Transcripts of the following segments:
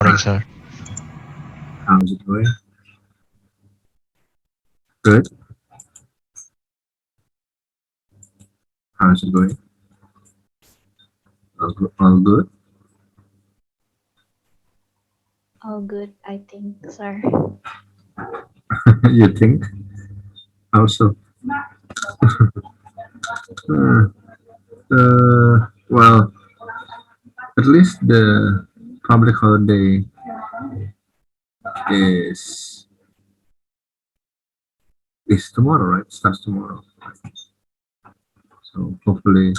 Morning, sir. How's it going? Good. How's it going? All good. All good, I think, sir. You think? Also, uh, well, at least the public holiday is is tomorrow, right? Starts tomorrow. So hopefully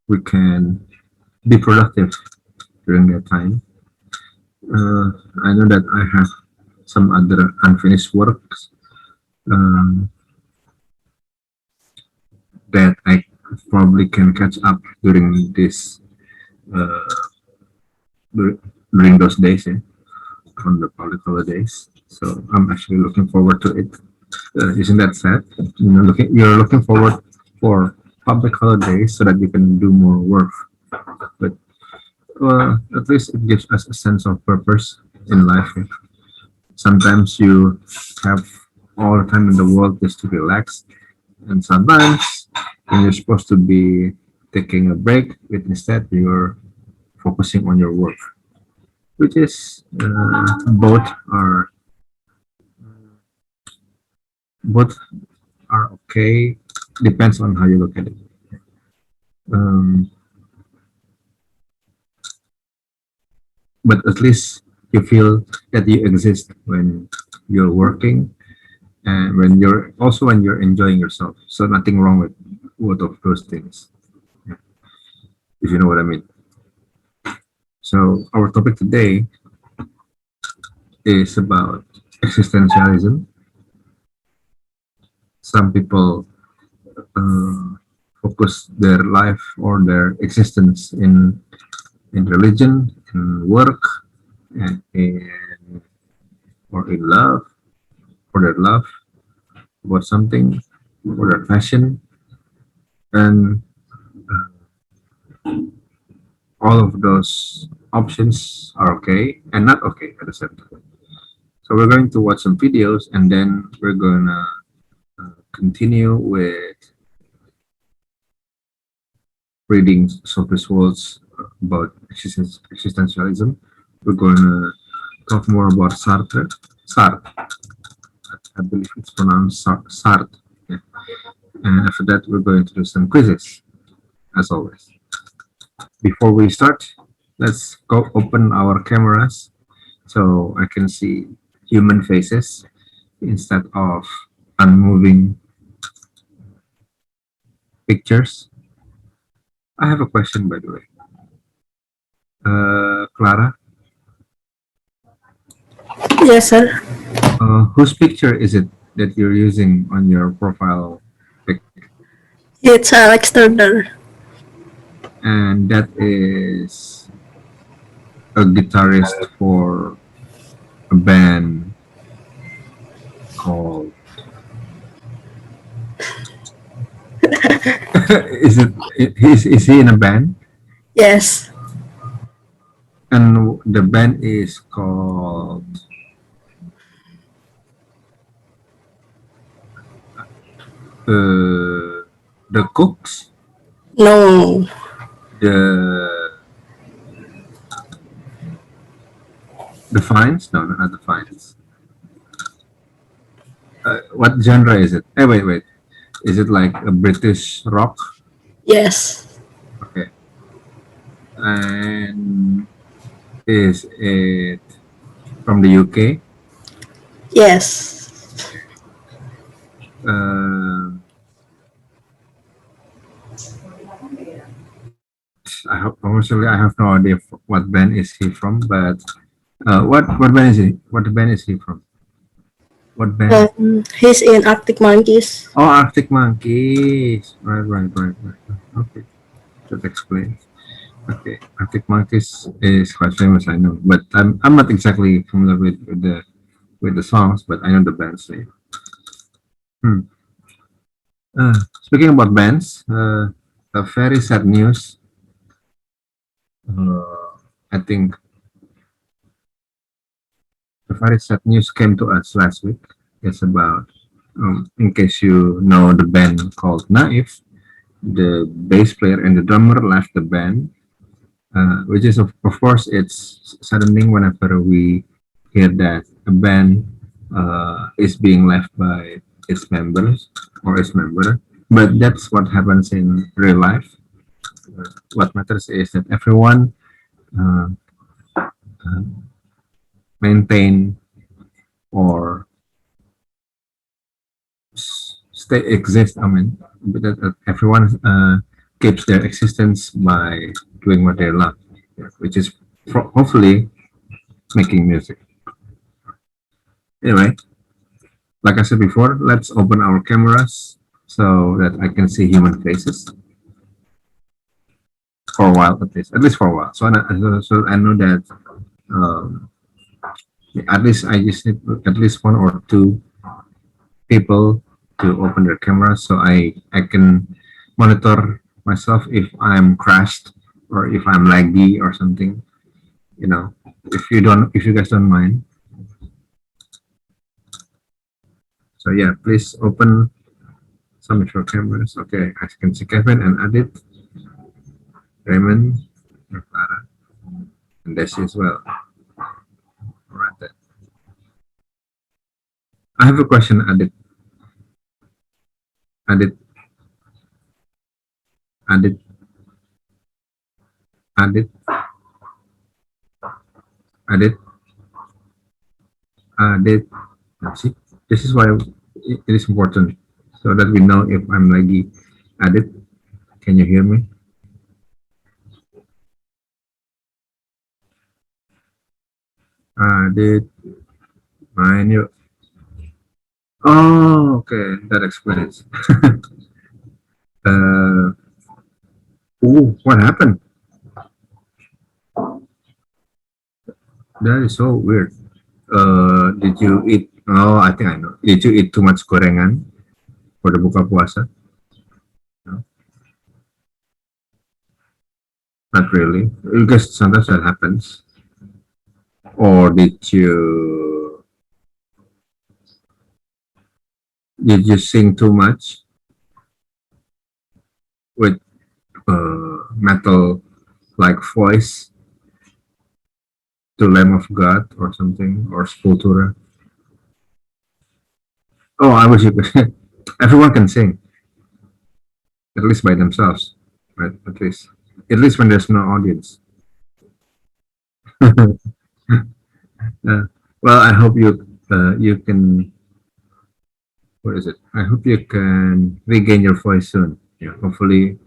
we can be productive during that time. Uh, I know that I have some other unfinished works um, that I probably can catch up during this uh, during those days. On the public holidays. So I'm actually looking forward to it. Isn't that sad? You're looking forward for public holidays so that you can do more work. But at least it gives us a sense of purpose in life. Sometimes you have all the time in the world just to relax, and sometimes when you're supposed to be taking a break, but instead you're focusing on your work, which is both are okay. Depends on how you look at it. Um, but at least you feel that you exist when you're working and when you're enjoying yourself. So nothing wrong with both of those things, yeah, if you know what I mean. So our topic today is about existentialism. Some people uh, focus their life or their existence in religion, in work, and in or in love, or their love about something, or their passion, and all of those options are okay and not okay at the same time. So we're going to watch some videos and then we're gonna continue with reading Sophie's words about existentialism. We're gonna talk more about Sartre. Sartre, I believe it's pronounced Sartre. Yeah. And after that, we're going to do some quizzes, as always. Before we start, let's go open our cameras so I can see human faces instead of unmoving pictures. I have a question, by the way. Clara, Yes, sir. whose picture is it that you're using on your profile pic? It's Alex Turner. And that is a guitarist for a band called. Is he in a band? Yes. And the band is called the Cooks, No. the Fines. No, not the Fines. What genre is it? Wait. Is it like a British rock? Yes. Okay. And is it from the UK? Yes. Uh, I hope, honestly, I have no idea what band is he from, but what band is he? What band is he from? What band? He's in Arctic Monkeys. Oh, Arctic Monkeys. Right. Okay, that explains. Okay, Arctic Monkeys is quite famous, I know, but I'm not exactly familiar with the songs, but I know the band's name. Hmm. Speaking about bands, a very sad news. I think very sad news came to us last week. It's about, in case you know the band called Naif, the bass player and the drummer left the band, which is, of course, it's saddening whenever we hear that a band is being left by its members or its member. But that's what happens in real life. What matters is that everyone uh, uh, maintain or stay exist. I mean, that everyone keeps their existence by doing what they love, yeah, which is hopefully making music. Anyway, like I said before, let's open our cameras so that I can see human faces for a while, at least for a while. So I know that um, at least I just need at least one or two people to open their cameras so I can monitor myself if I'm crashed or if I'm laggy or something. You know, if you guys don't mind. So yeah, please open some of your cameras. Okay, I can see Kevin and Adit, Raymond, and Clara, and Desi as well. All right then. I have a question, Adit. Adit, Adit, Adit, Adit, Adit. Let's see. This is why it is important so that we know if I'm laggy. Adit, can you hear me? Adit, mine you. Oh, okay, that explains. uh, what happened? That is so weird. Did you eat? Oh, I think I know. Did you eat too much gorengan for the buka puasa? No, not really. Because sometimes that happens. Or did you sing too much with metal like voice to Lamb of God or something or Sepultura? Oh, I wish you could. Everyone can sing, at least by themselves, right? At least when there's no audience. uh, well, I hope you can. What is it? I hope you can regain your voice soon. Yeah, hopefully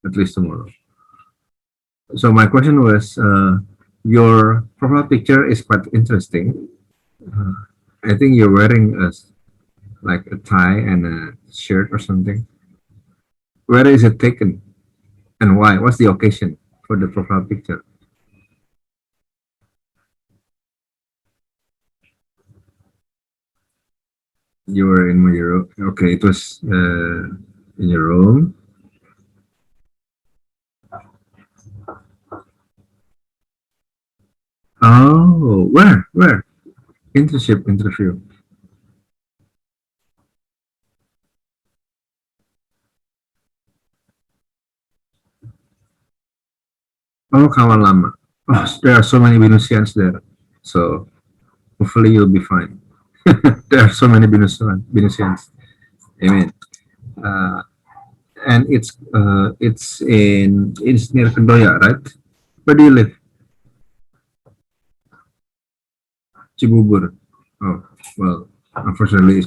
at least tomorrow. So my question was, your profile picture is quite interesting. Uh, I think you're wearing like a tie and a shirt or something. Where is it taken and why? What's the occasion for the profile picture? You were in your room. Okay, it was in your room. Oh, where? Where? Internship interview. Oh, kawan lama. Oh, there are so many Venusians there. So hopefully you'll be fine. There are so many Venusians. Amen. Uh, and it's near Kedoya, right? Where do you live? Cibubur. Oh, well, unfortunately, it's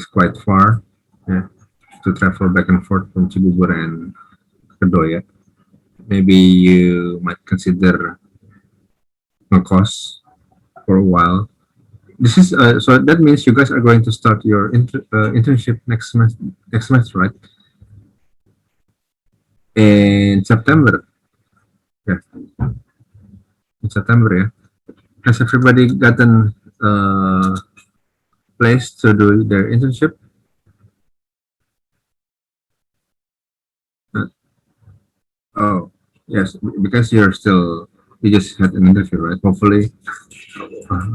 quite far, yeah, to travel back and forth from Cibubur and Kedoya. Maybe you might consider ngekos for a while. This is so that means you guys are going to start your internship next semester, right? In September. Yeah, in September. Yeah. Has everybody gotten place to do their internship? Uh, oh, yes, because you're still You just had an interview, right? Hopefully, uh,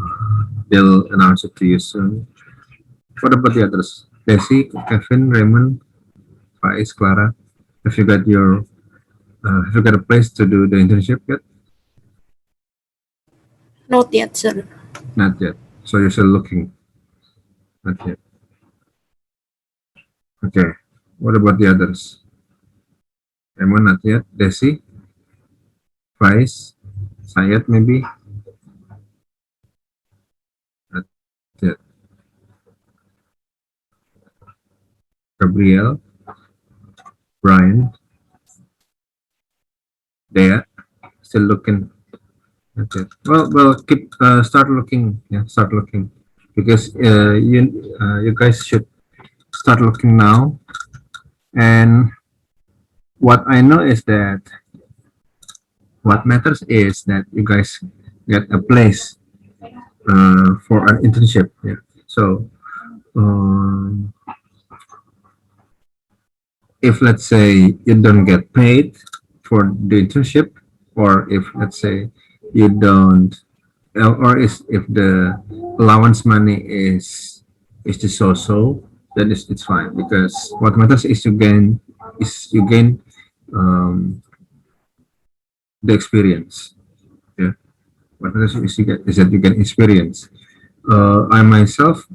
they'll announce it to you soon. What about the others? Desi, Kevin, Raymond, Faiz, Clara. Have you got your have you got a place to do the internship yet? Not yet, sir. Not yet. So you're still looking. Not yet. Okay. What about the others? Raymond, not yet. Desi, Faiz, Sayed, maybe. Not yet. Gabriel, Brian, Dea, still looking. Not yet. Well, keep start looking. Yeah, start looking because you guys should start looking now. And what I know is that what matters is that you guys get a place for an internship. Yeah. So um, if let's say you don't get paid for the internship, or if let's say you don't, or is if the allowance money is just so, then it's fine because what matters is you gain um, the experience. Yeah. What matters is is that you get experience. I myself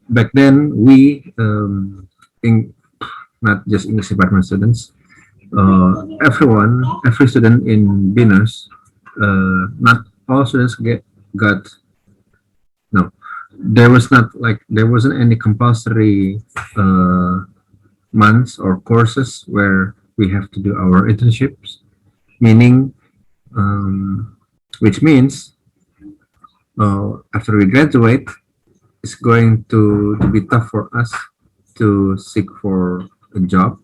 back then we think not just English department students, every student in Venus, not all students got no. There wasn't any compulsory months or courses where we have to do our internships, meaning which means after we graduate, it's going to be tough for us to seek for a job,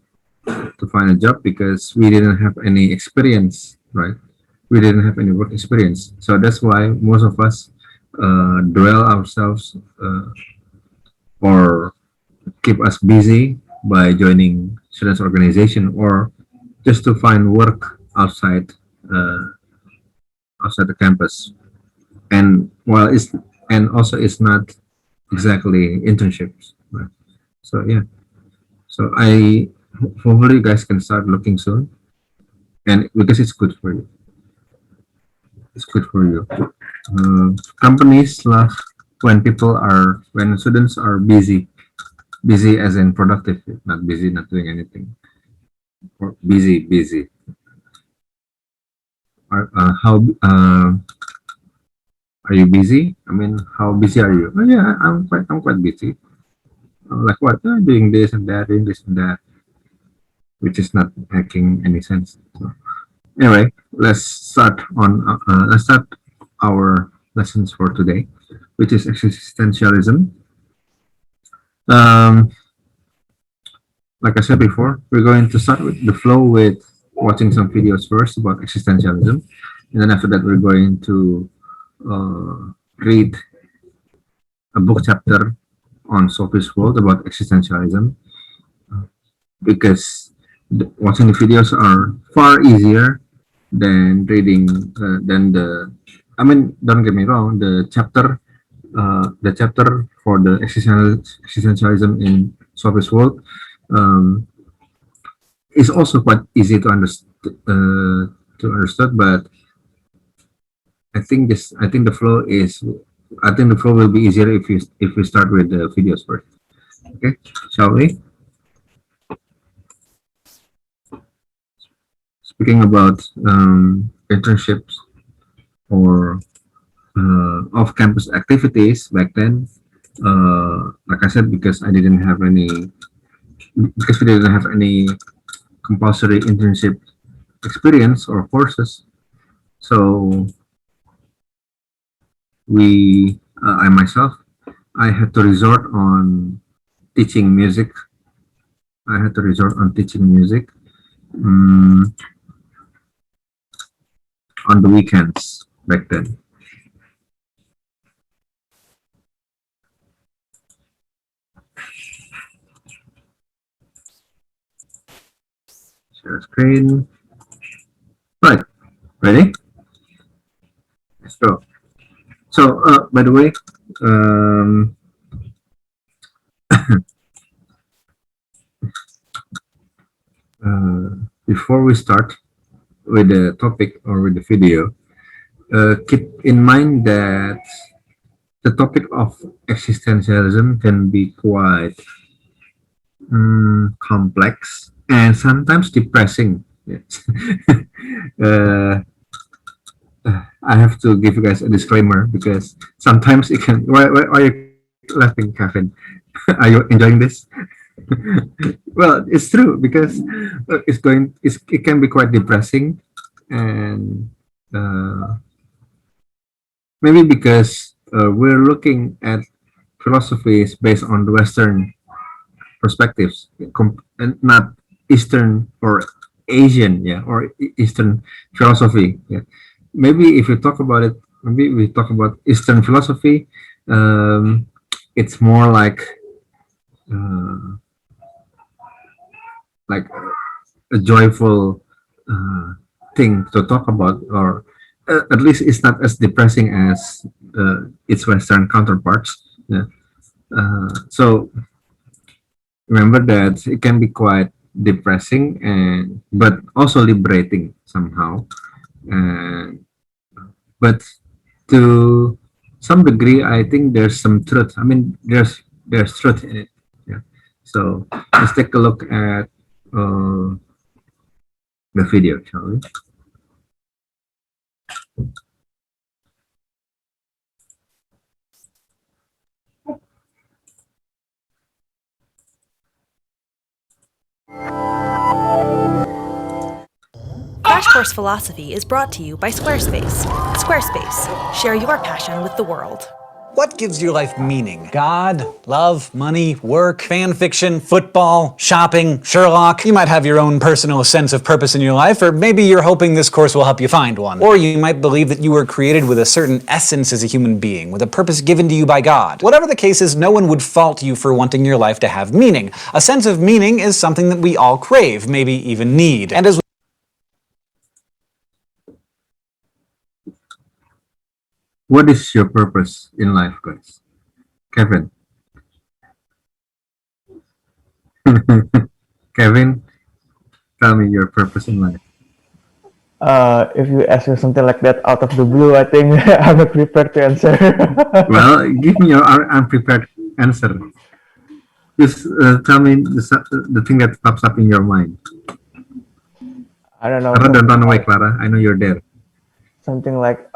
to find a job because we didn't have any experience, right? We didn't have any work experience. So that's why most of us dwell ourselves or keep us busy by joining students organization or just to find work uh, outside the campus. And while it's and also it's not exactly internships. Right? So yeah. So I hopefully you guys can start looking soon, and because it's good for you. It's good for you. Companies love when students are busy. Busy as in productive, not busy not doing anything. Or busy. Are you busy? I mean, how busy are you? Oh yeah, I'm quite busy. Like what? Doing this and that, doing this and that, which is not making any sense. So, anyway, let's start our lessons for today, which is existentialism. Um, like I said before, we're going to start with the flow with watching some videos first about existentialism, and then after that, we're going to read a book chapter on Sophie's World about existentialism because watching the videos are far easier than reading than the. I mean, don't get me wrong. The chapter for the existentialism in Sophie's World um, is also quite easy to understand, but I think the flow is I think the flow will be easier if we start with the videos first. Okay, shall we? Speaking about internships or off-campus activities back then, like I said, because we didn't have any compulsory internship experience or courses, so I myself, I had to resort on teaching music. I had to resort on teaching music um, on the weekends back then. Share screen. Right, ready? So, by the way, um, before we start with the topic or with the video, keep in mind that the topic of existentialism can be quite complex and sometimes depressing. Yes. uh, I have to give you guys a disclaimer because sometimes it can. Why are you laughing, Kevin? Are you enjoying this? Well, it's true because it can be quite depressing, and uh, maybe because we're looking at philosophies based on the Western perspectives, and not Eastern or Asian, yeah, or Eastern philosophy. Yeah, maybe if we talk about it, maybe we talk about Eastern philosophy. Um, it's more uh, like a joyful uh, thing to talk about, or at least it's not as depressing as its Western counterparts. Yeah. So remember that it can be quite depressing and but also liberating somehow. And but to some degree, I think there's some truth. I mean, there's truth in it. Yeah. So let's take a look at the video, shall we? Crash Course Philosophy is brought to you by Squarespace. Squarespace, share your passion with the world. What gives your life meaning? God, love, money, work, fan fiction, football, shopping, Sherlock. You might have your own personal sense of purpose in your life, or maybe you're hoping this course will help you find one. Or you might believe that you were created with a certain essence as a human being, with a purpose given to you by God. Whatever the case is, no one would fault you for wanting your life to have meaning. A sense of meaning is something that we all crave, maybe even need. And as What is your purpose in life, guys? Kevin. Kevin, tell me your purpose in life. If you ask me something like that out of the blue, I think I'm not prepared to answer. Well, give me your unprepared answer. Just tell me the thing that pops up in your mind. I don't know. Clara, don't run away, Clara. I know you're there. Something like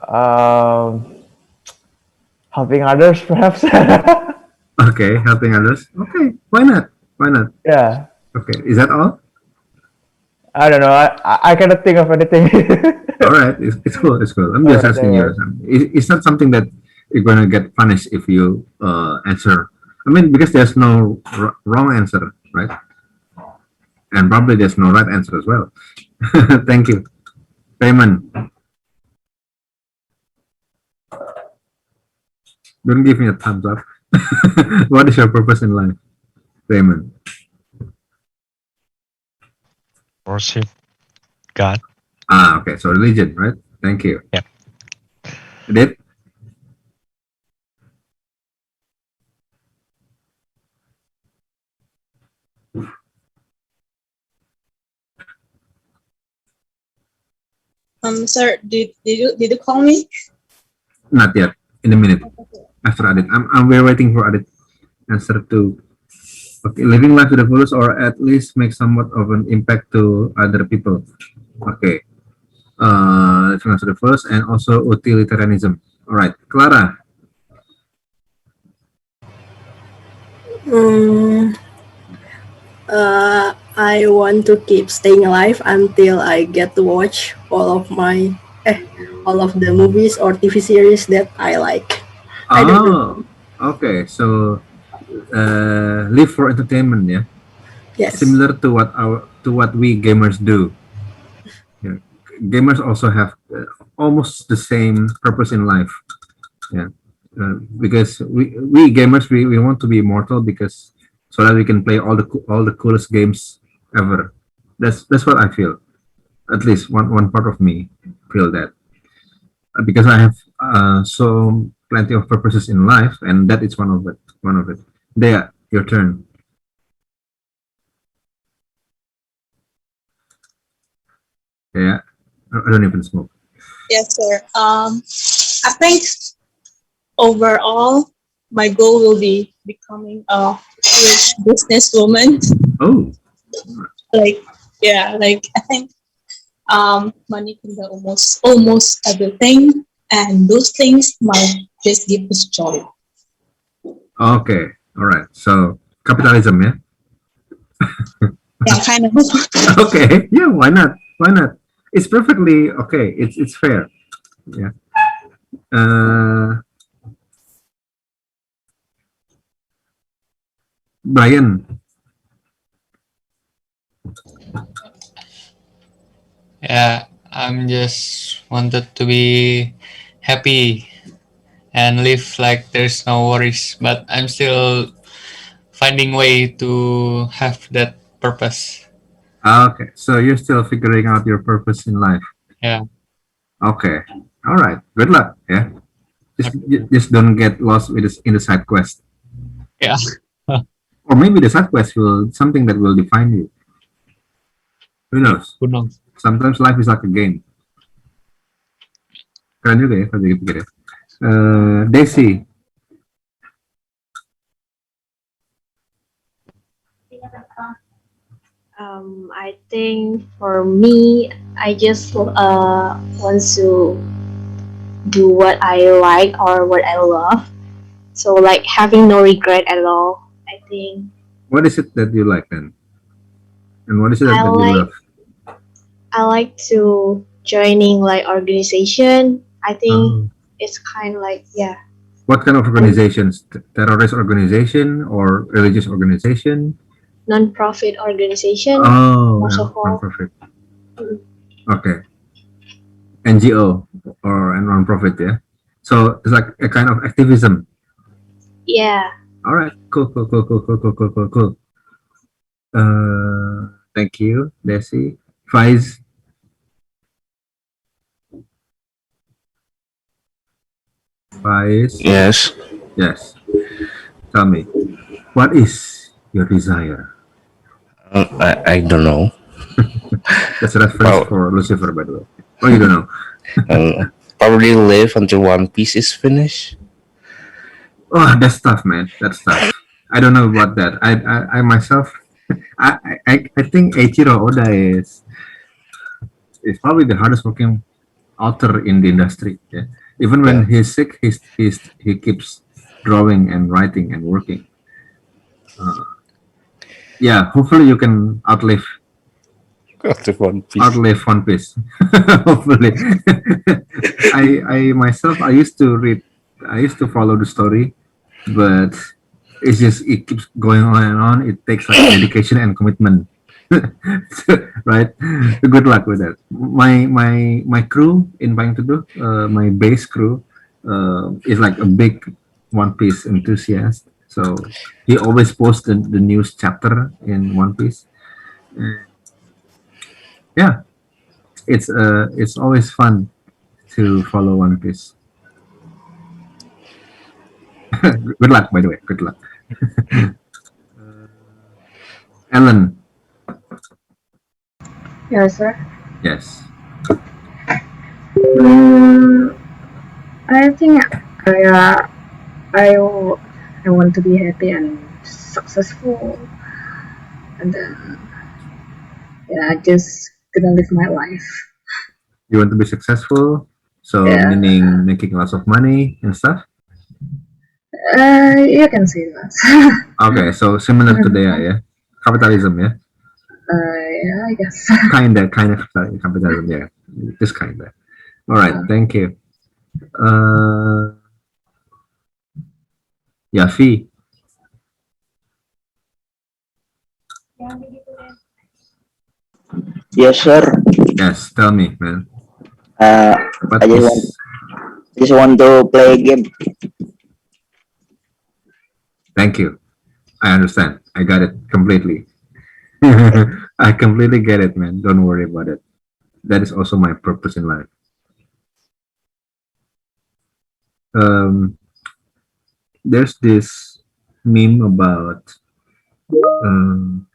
helping others, perhaps. Okay, helping others. Okay, why not? Why not? Yeah. Okay, is that all? I don't know. I cannot think of anything. All right, it's cool. It's cool. I'm just Alright, asking you. It's not something that you're gonna get punished if you answer. I mean, because there's no wrong answer, right? And probably there's no right answer as well. Thank you, Raymond. Don't give me a thumbs up. What is your purpose in life, Raymond? Worship God. Ah, okay. So religion, right? Thank you. Yeah. Did Sir, did you call me? not yet. In a minute after Adit. We're waiting for Adit answer to. Okay, living life to the fullest, or at least make somewhat of an impact to other people. Okay. Living life to the fullest, and also utilitarianism. All right, Clara. Mm, I want to keep staying alive until I get to watch all of the movies or TV series that I like. I don't know. Oh, okay. So live for entertainment, yeah. Yes. Similar to what we gamers do. Yeah. Gamers also have almost the same purpose in life. Yeah. Because we gamers we want to be immortal because so that we can play all the coolest games ever. That's what I feel. At least one part of me feel that because So plenty of purposes in life, and that is one of it. One of it. There, your turn. Yeah, I don't even smoke. Yes, sir. I think overall, my goal will be becoming a rich businesswoman. Oh, Like, yeah, like I think money can be almost everything, and those things might just give us joy. okay, all right. So capitalism, yeah. Yeah, kind of. Okay, yeah. Why not? Why not? It's perfectly okay. It's fair. Yeah. Uh, Brian. Yeah, I'm just wanted to be happy and live like there's no worries, but I'm still finding way to have that purpose. Okay, so you're still figuring out your purpose in life. Yeah. Okay, all right. Good luck. Yeah. Just don't get lost with this in the side quest, Yeah. or maybe the side quest will something that will define you. Who knows? Who knows? Sometimes life is like a game. Keren juga ya kalau dipikir ya. Desi. I think for me, I just want to do what I like or what I love. So like having no regret at all. I think What is it that you like then? And what is it I that you love? like I like to joining like organization. I think Oh. it's kind of like yeah, What kind of organizations? Terrorist organization or religious organization? non-profit organization. Oh, Most yeah, of all, non-profit. Okay, NGO or a non-profit, yeah. So it's like a kind of activism. yeah. All right, cool, cool, cool, cool, cool, cool, cool, cool, cool. Thank you, Desi. Faiz. Faiz. Yes. Yes. Tell me, what is your desire? I don't know. That's a reference Well, for Lucifer, by the way. Oh, you don't know. probably live until One Piece is finished. Oh, that's tough, man. That's tough. I don't know about that. I myself, I think Eiichiro Oda is probably the hardest working author in the industry. Yeah. Even when Yeah. he's sick, he keeps drawing and writing and working. Yeah. Hopefully, you can After One Piece. outlive One Piece. Hopefully, I myself I used to read, I used to follow the story, but it keeps going on and on. It takes like dedication and commitment, right? Good luck with that. My crew in Bang to do, my base crew, is like a big One Piece enthusiast. So he always posts the news chapter in One Piece. Yeah, it's always fun to follow One Piece. Good luck, by the way. Good luck. Ellen. Yes, sir. Yes. I think I want to be happy and successful, and then yeah, I just gonna live my life. You want to be successful, so Yeah, meaning making lots of money and stuff. you can say that. Okay, so similar to there, yeah, capitalism, yeah, Yeah, I guess. kind of capitalism, yeah, just kinda. All right, thank you. Yafi. Yes, sir. Yes, tell me, man. Uh, What I is? just want to play a game. Thank you. I understand. I got it completely. I completely get it, man. Don't worry about it. That is also my purpose in life. Um, there's this meme about um,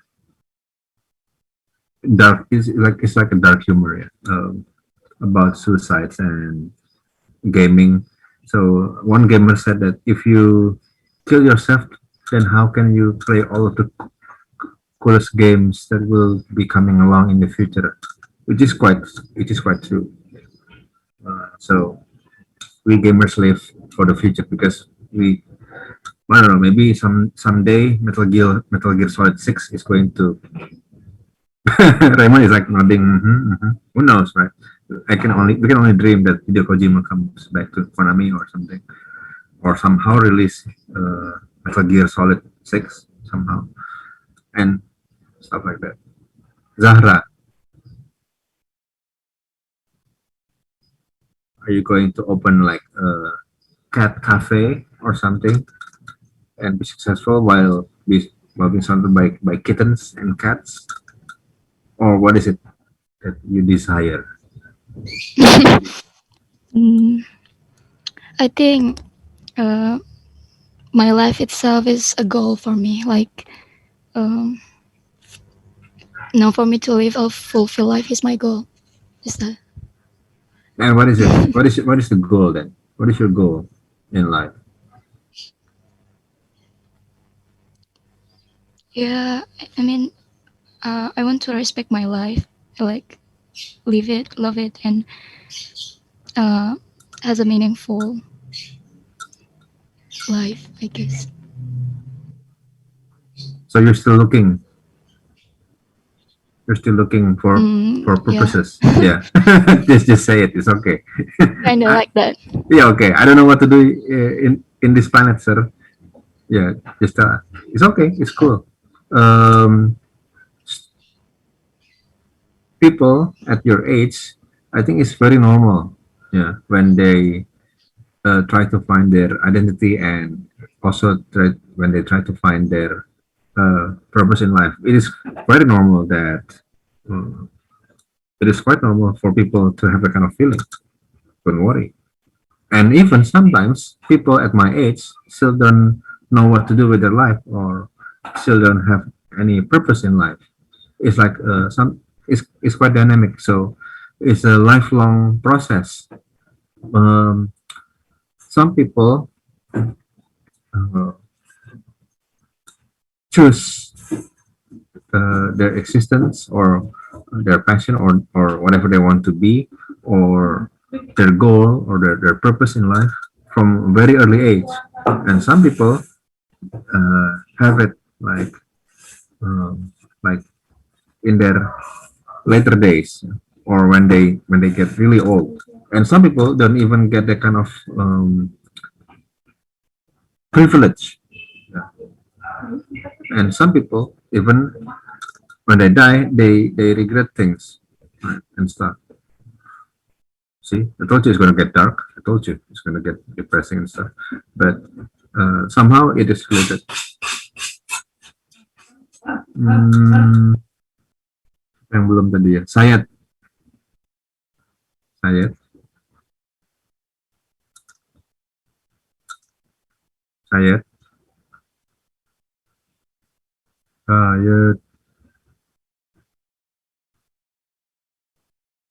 dark. It's like a dark humor, yeah, about suicides and gaming. So one gamer said that if you kill yourself, then how can you play all of the coolest games that will be coming along in the future? Which is quite true. So we gamers live for the future because we, I don't know, maybe someday Metal Gear Solid 6 is going to. Raymond is like nodding. Who knows, right? We can only dream that Hideo Kojima comes back to Konami or something, or somehow release Metal Gear Solid 6 somehow, and stuff like that. Zahra, are you going to open like a cat cafe or something and be successful while being surrounded by kittens and cats, or what is it that you desire? Mm, I think uh, my life itself is a goal for me. Like, um, now for me to live a fulfilled life is my goal. Is that? And what is it? What is the goal then? What is your goal in life? Yeah, I mean, I want to respect my life, like live it, love it, and uh, has a meaningful life, I guess. So you're still looking for Yeah, purposes. Yeah, just say it. It's okay. kind of I, like that. yeah, okay. I don't know what to do in this planet, sir. Yeah, just it's okay. It's cool. Um, People at your age, I think it's very normal. Yeah, when they try to find their identity and also when they try to find their purpose in life, it is very normal that uh, it is quite normal for people to have that kind of feeling. Don't worry. And even sometimes people at my age still don't know what to do with their life or still don't have any purpose in life. It's like it's quite dynamic. So it's a lifelong process. Um, some people uh, choose their existence or their passion or whatever they want to be or their goal or their purpose in life from very early age. And some people have it um, like in their later days or when they get really old. And some people don't even get that kind of privilege. Yeah. And some people even when they die, they regret things, right, and stuff. See, I told you it's going to get dark. I told you it's going to get depressing and stuff. But somehow it is related. Hmm, yang belum tadi ya. Sayat. Sayat. Sayat. Sayat.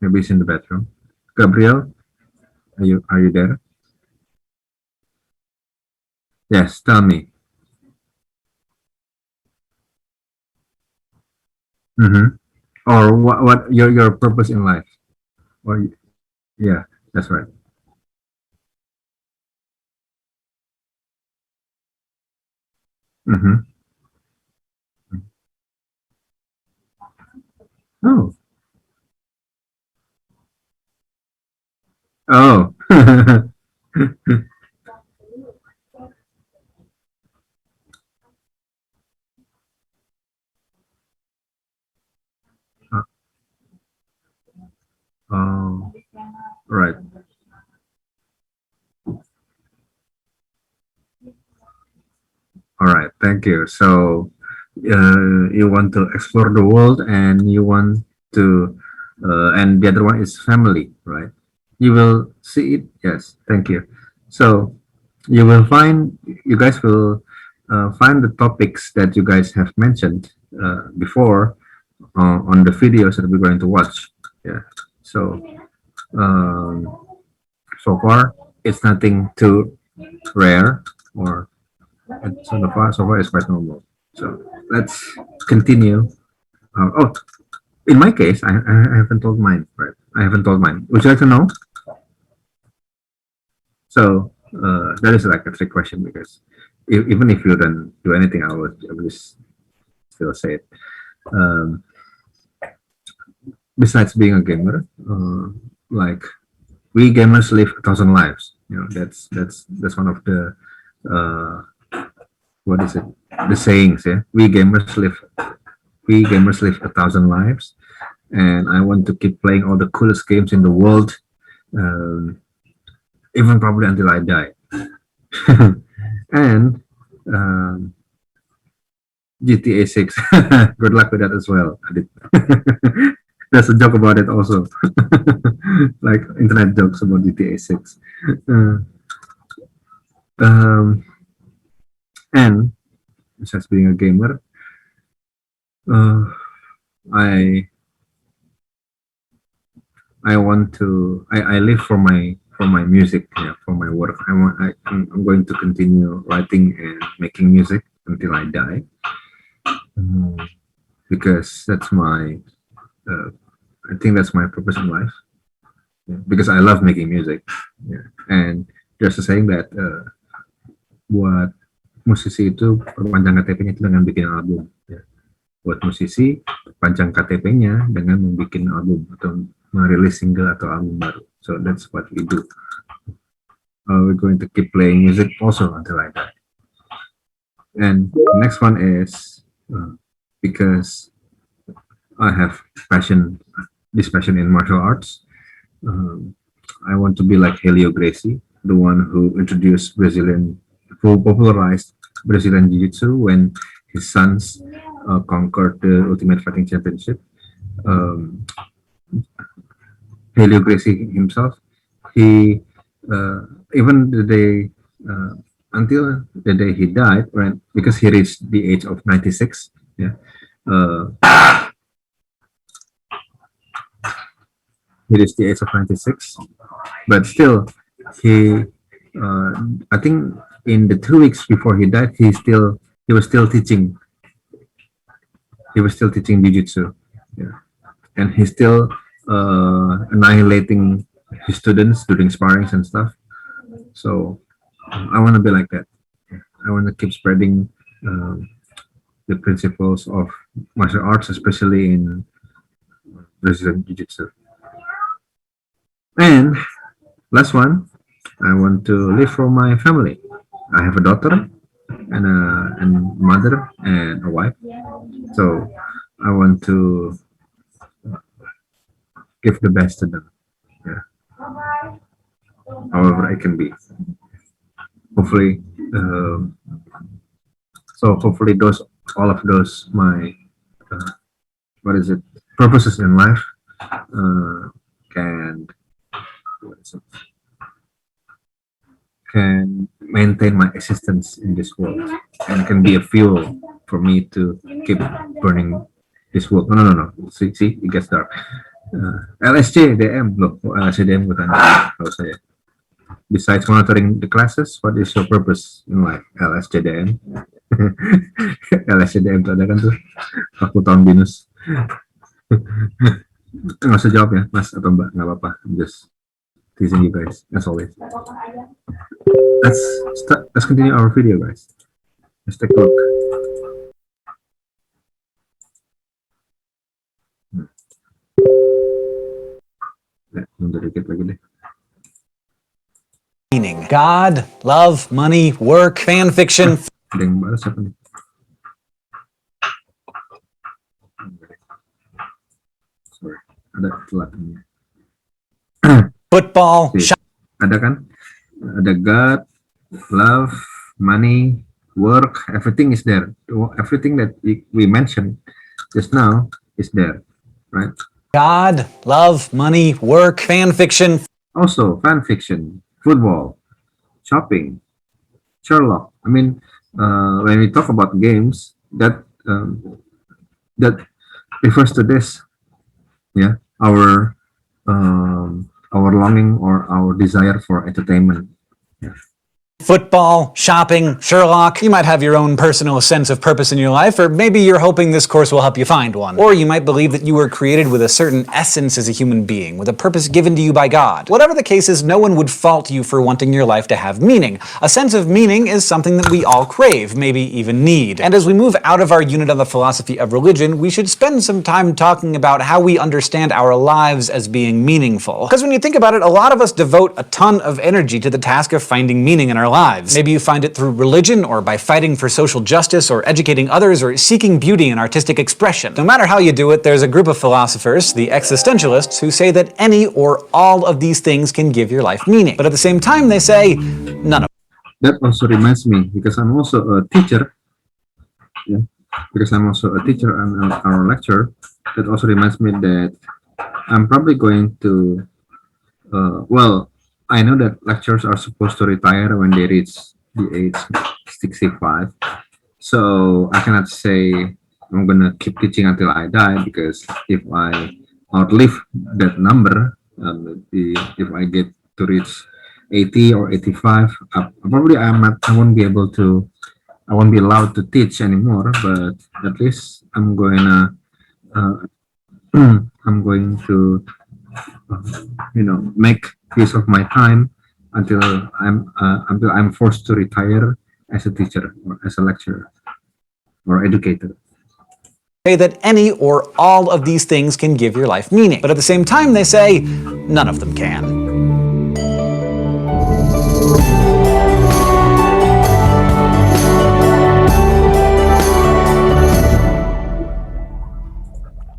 Maybe he's in the bathroom. Gabriel, are you there? Yes, tell me. Mm-hmm. Or what your purpose in life? Or yeah, that's right. Mm-hmm. Oh. Oh. Oh. Right. All right. Thank you. So you want to explore the world and you want to and the other one is family, right? You will see it. Yes. Thank you. So you will find, you guys will find the topics that you guys have mentioned before on the videos that we're going to watch. Yeah. So um, so far it's nothing too rare, or so far it's quite normal. So let's continue. Oh, in my case, I haven't told mine, right? I haven't told mine. Would you like to know? So that is like a trick question, because even if you don't do anything, I would just still say it. Um, Besides being a gamer, like, we gamers live 1,000 lives. That's one of the uh, what is it? The sayings. Yeah, we gamers live 1,000 lives, and I want to keep playing all the coolest games in the world, um, even probably until I die. And GTA 6. Good luck with that as well. There's a joke about it also, like internet jokes about GTA 6. Uh, um, and besides being a gamer, uh, I I want to I live for my music, yeah, for my work. I'm going to continue writing and making music until I die, because that's my uh, I think that's my purpose in life. Yeah, because I love making music. Yeah. And there's a saying that buat musisi itu perpanjang KTP-nya itu dengan bikin album. Ya. Buat musisi, panjang KTP-nya dengan membuat album atau merilis single atau album baru. So that's what we do. We're going to keep playing music also until I die. And the next one is because I have this passion in martial arts. I want to be like Helio Gracie, the one who popularized Brazilian Jiu-Jitsu when his sons conquered the Ultimate Fighting Championship. Um, Helio Gracie himself, he even the day until the day he died, when because he reached the age of 96. Yeah, he reached the age of 96, but still, he I think in the 2 weeks before he died, he was still teaching. He was still teaching jiu-jitsu. Yeah, and he's still annihilating his students during sparrings and stuff. So I want to be like that. I want to keep spreading the principles of martial arts, especially in Brazilian Jiu-Jitsu. And last one, I want to live for my family. I have a daughter and mother and a wife. So I want to give the best to them. Yeah. However I can be. Hopefully, hopefully all of those my what is it, purposes in life can can maintain my existence in this world, and can be a fuel for me to keep burning this world. No. See, it gets dark. LSJDM loh, LSJDM bukan. Kalau saya, besides monitoring the classes, what is your purpose in life? LSJDM. LSJDM itu ada kan tuh, aku tahun binus. Nggak usah jawab ya, Mas atau Mbak, nggak apa-apa. I'm just teasing you guys, as always. Let's continue our video, guys. Let's take a look. Mundur dikit lagi deh. Meaning God, love, money, work, fan fiction. Ada yang balas apa nih? Sorry, ada telat ini. Football. Ada kan? Ada God, love, money, work, everything is there. Everything that we mentioned just now is there, right? God, love, money, work, fan fiction. Also, fan fiction, football, shopping, Sherlock. I mean, when we talk about games, that refers to this. Yeah, our longing or our desire for entertainment. Yeah. Football, shopping, Sherlock. You might have your own personal sense of purpose in your life, or maybe you're hoping this course will help you find one. Or you might believe that you were created with a certain essence as a human being, with a purpose given to you by God. Whatever the case is, no one would fault you for wanting your life to have meaning. A sense of meaning is something that we all crave, maybe even need. And as we move out of our unit on the philosophy of religion, we should spend some time talking about how we understand our lives as being meaningful. Because when you think about it, a lot of us devote a ton of energy to the task of finding meaning in our lives. Maybe you find it through religion, or by fighting for social justice, or educating others, or seeking beauty and artistic expression. No matter how you do it, there's a group of philosophers, the existentialists, who say that any or all of these things can give your life meaning. But at the same time, they say none of That also reminds me, because I'm also a teacher. Yeah, because I'm also a teacher and our lecturer. That also reminds me that I'm probably going to. Well, I know that lecturers are supposed to retire when they reach the age 65. So I cannot say I'm gonna keep teaching until I die, because if I outlive that number, if I get to reach 80 or 85, probably I won't be able to. I won't be allowed to teach anymore. But at least I'm gonna. Uh, I'm going to, make use of my time until I'm forced to retire as a teacher or as a lecturer or educator. say that any or all of these things can give your life meaning. But at the same time, they say none of them can.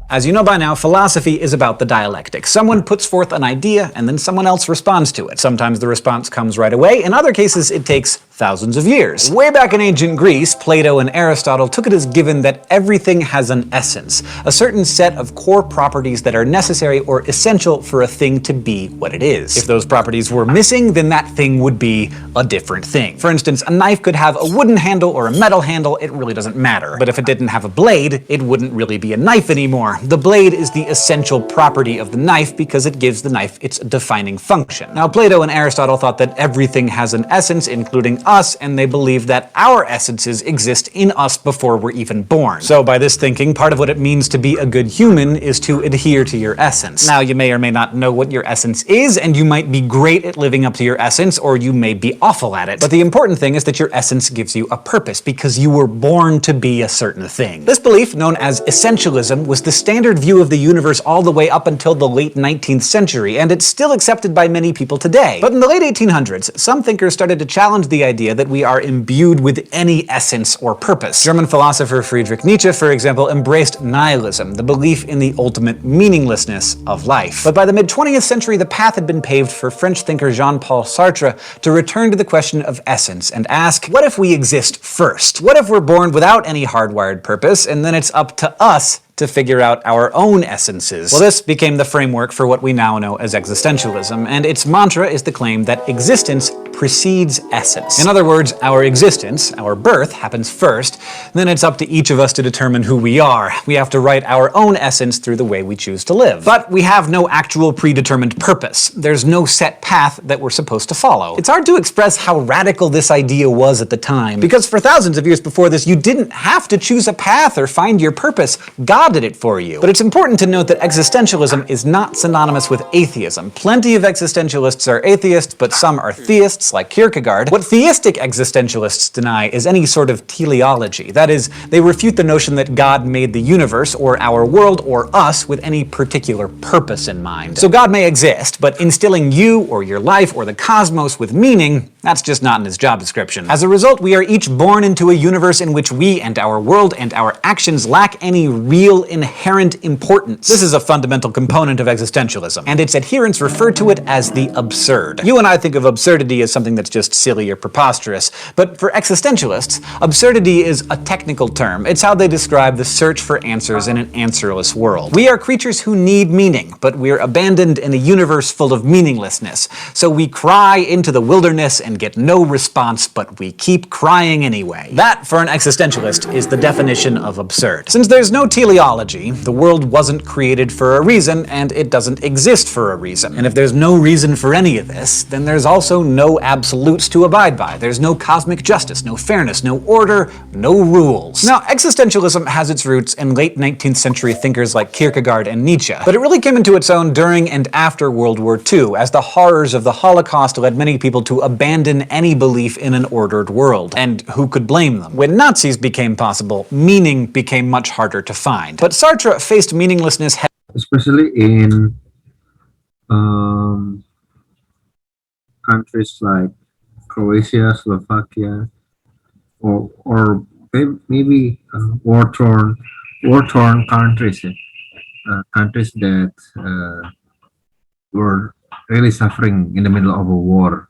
As you know by now, philosophy is about the dialectic. Someone puts forth an idea, and then someone else responds to it. Sometimes the response comes right away. In other cases, it takes thousands of years. Way back in ancient Greece, Plato and Aristotle took it as given that everything has an essence, a certain set of core properties that are necessary or essential for a thing to be what it is. If those properties were missing, then that thing would be a different thing. For instance, a knife could have a wooden handle or a metal handle, it really doesn't matter. But if it didn't have a blade, it wouldn't really be a knife anymore. The blade is the essential property of the knife because it gives the knife its defining function. Now, Plato and Aristotle thought that everything has an essence, including us, and they believed that our essences exist in us before we're even born. So by this thinking, part of what it means to be a good human is to adhere to your essence. Now, you may or may not know what your essence is, and you might be great at living up to your essence, or you may be awful at it. But the important thing is that your essence gives you a purpose, because you were born to be a certain thing. This belief, known as essentialism, was the standard view of the universe all the way up until the late 19th century, and it's still accepted by many people today. But in the late 1800s, some thinkers started to challenge the idea that we are imbued with any essence or purpose. German philosopher Friedrich Nietzsche, for example, embraced nihilism, the belief in the ultimate meaninglessness of life. But by the mid-20th century, the path had been paved for French thinker Jean-Paul Sartre to return to the question of essence and ask, what if we exist first? What if we're born without any hardwired purpose, and then it's up to us to figure out our own essences? Well, this became the framework for what we now know as existentialism, and its mantra is the claim that existence precedes essence. In other words, our existence, our birth, happens first, then it's up to each of us to determine who we are. We have to write our own essence through the way we choose to live. But we have no actual predetermined purpose. There's no set path that we're supposed to follow. It's hard to express how radical this idea was at the time, because for thousands of years before this, you didn't have to choose a path or find your purpose. God did it for you. But it's important to note that existentialism is not synonymous with atheism. Plenty of existentialists are atheists, but some are theists, like Kierkegaard. What theistic existentialists deny is any sort of teleology. That is, they refute the notion that God made the universe, or our world, or us, with any particular purpose in mind. So God may exist, but instilling you, or your life, or the cosmos with meaning, that's just not in his job description. As a result, we are each born into a universe in which we and our world and our actions lack any real inherent importance. This is a fundamental component of existentialism, and its adherents refer to it as the absurd. You and I think of absurdity as as something that's just silly or preposterous. But for existentialists, absurdity is a technical term. It's how they describe the search for answers in an answerless world. We are creatures who need meaning, but we're abandoned in a universe full of meaninglessness. So we cry into the wilderness and get no response, but we keep crying anyway. That, for an existentialist, is the definition of absurd. Since there's no teleology, the world wasn't created for a reason, and it doesn't exist for a reason. And if there's no reason for any of this, then there's also no absolutes to abide by. There's no cosmic justice, no fairness, no order, no rules. Now, existentialism has its roots in late 19th century thinkers like Kierkegaard and Nietzsche, but it really came into its own during and after World War II, as the horrors of the Holocaust led many people to abandon any belief in an ordered world. And who could blame them? When Nazis became possible, meaning became much harder to find. But Sartre faced meaninglessness especially in countries like Croatia, Slovakia, or maybe war-torn countries, countries that were really suffering in the middle of a war.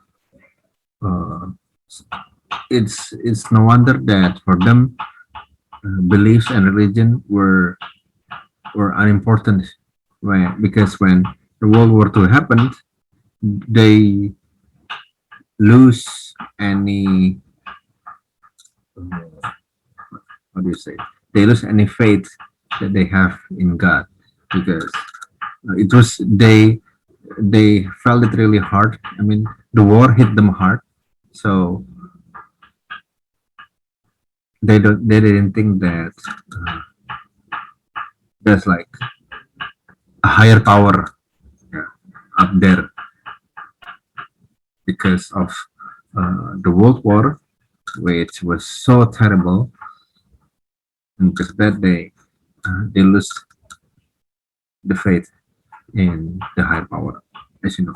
It's no wonder that for them beliefs and religion were unimportant, because when the World War II happened, they lose any how do you say? They lose any faith that they have in God, because it was they felt it really hard. I mean, the war hit them hard, so they didn't think that there's like a higher power up there, because of the World War, which was so terrible, and because of that they lose the faith in the higher power, as you know.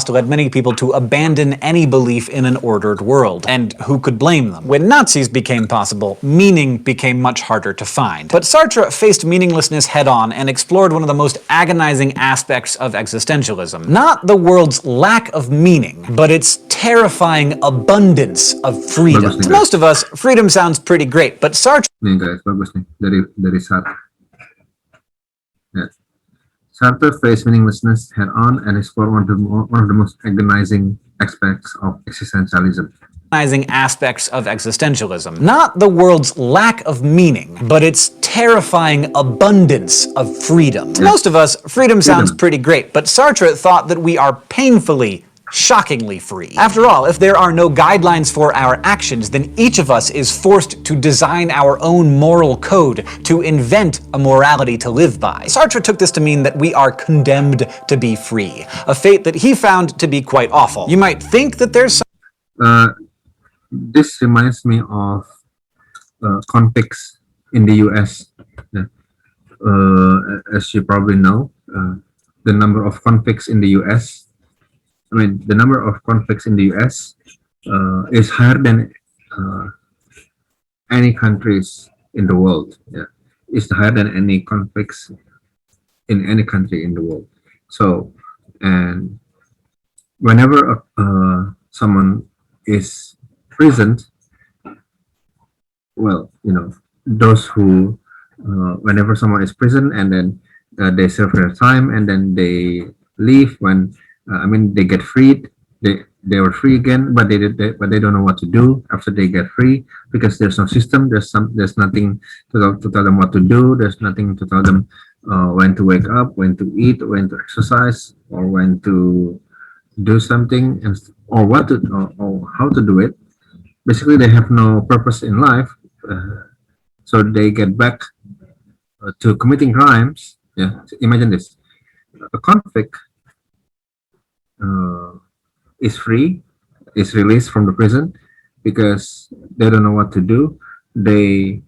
led many people to abandon any belief in an ordered world. And who could blame them? When Nazis became possible, meaning became much harder to find. But Sartre faced meaninglessness head-on and explored one of the most agonizing aspects of existentialism. Not the world's lack of meaning, but its terrifying abundance of freedom. To most of us, freedom sounds pretty great, but Sartre... Nih guys, bagus nih dari Sartre. Yeah. Sartre faced meaninglessness head-on and explored one of the most agonizing aspects of existentialism. Aspects of existentialism. Not the world's lack of meaning, but its terrifying abundance of freedom. To most of us, freedom sounds pretty great, but Sartre thought that we are painfully, shockingly free. After all, if there are no guidelines for our actions, then each of us is forced to design our own moral code, to invent a morality to live by. Sartre took this to mean that we are condemned to be free, a fate that he found to be quite awful. You might think that there's this reminds me of convicts in the US. As you probably know, the number of convicts in the US, the number of convicts in the US is higher than any countries in the world. Yeah, it's higher than any convicts in any country in the world. So, and whenever someone is imprisoned, well, those who whenever someone is imprisoned and then they serve their time and then they leave, when they get freed, they were free again, but they don't know what to do after they get free, because there's no system, there's nothing to tell them what to do, there's nothing to tell them when to wake up, when to eat, when to exercise, or when to do something, or how to do it. Basically, they have no purpose in life, so they get back to committing crimes. Yeah, imagine this: a convict is free, is released from the prison because they don't know what to do. They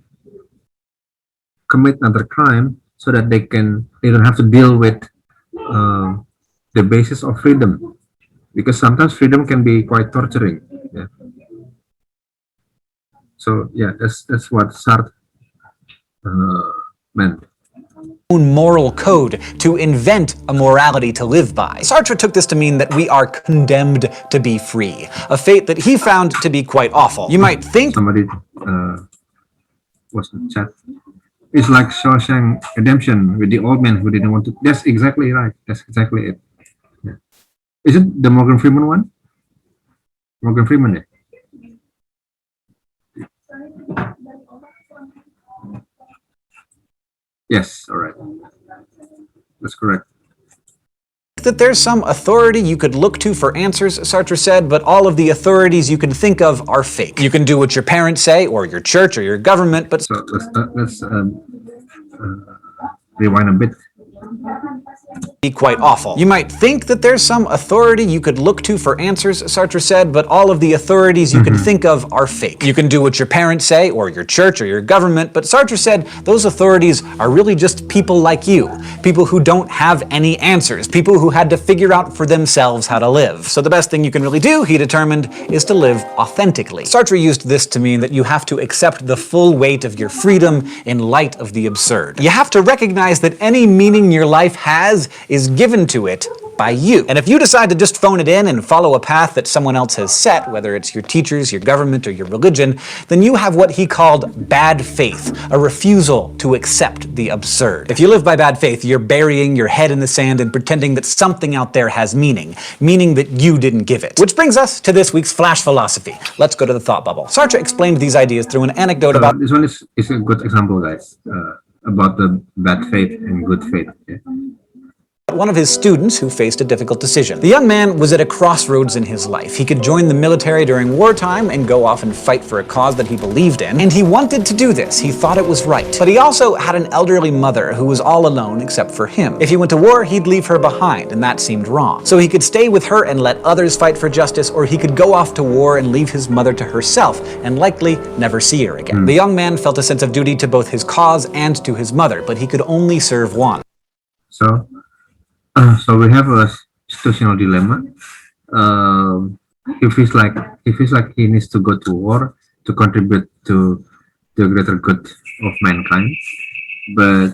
commit another crime so that they don't have to deal with the basis of freedom, because sometimes freedom can be quite torturing. Yeah. So yeah, that's what Sartre meant. own moral code, to invent a morality to live by. Sartre took this to mean that we are condemned to be free, a fate that he found to be quite awful. You might think somebody was the chat. It's like Shawshank Redemption with the old man who didn't want to. That's exactly right. That's exactly it. Yeah. Is it the Morgan Freeman one? Morgan Freeman, yeah. Yes, all right. That's correct. That there's some authority you could look to for answers, Sartre said, but all of the authorities you can think of are fake. You can do what your parents say, or your church, or your government, but... So let's rewind a bit. Be quite awful. You might think that there's some authority you could look to for answers, Sartre said, but all of the authorities you can think of are fake. You can do what your parents say, or your church, or your government, but Sartre said those authorities are really just people like you, people who don't have any answers, people who had to figure out for themselves how to live. So the best thing you can really do, he determined, is to live authentically. Sartre used this to mean that you have to accept the full weight of your freedom in light of the absurd. You have to recognize that any meaning your life has is given to it by you. And if you decide to just phone it in and follow a path that someone else has set, whether it's your teachers, your government, or your religion, then you have what he called bad faith, a refusal to accept the absurd. If you live by bad faith, you're burying your head in the sand and pretending that something out there has meaning that you didn't give it. Which brings us to this week's Flash Philosophy. Let's go to the thought bubble. Sartre explained these ideas through an anecdote about... This one is a good example, guys, about the bad faith and good faith. Yeah? One of his students who faced a difficult decision. The young man was at a crossroads in his life. He could join the military during wartime and go off and fight for a cause that he believed in, and he wanted to do this. He thought it was right. But he also had an elderly mother who was all alone except for him. If he went to war, he'd leave her behind, and that seemed wrong. So he could stay with her and let others fight for justice, or he could go off to war and leave his mother to herself, and likely never see her again. The young man felt a sense of duty to both his cause and to his mother, but he could only serve one. So we have a situational dilemma. He feels like he needs to go to war to contribute to the greater good of mankind, but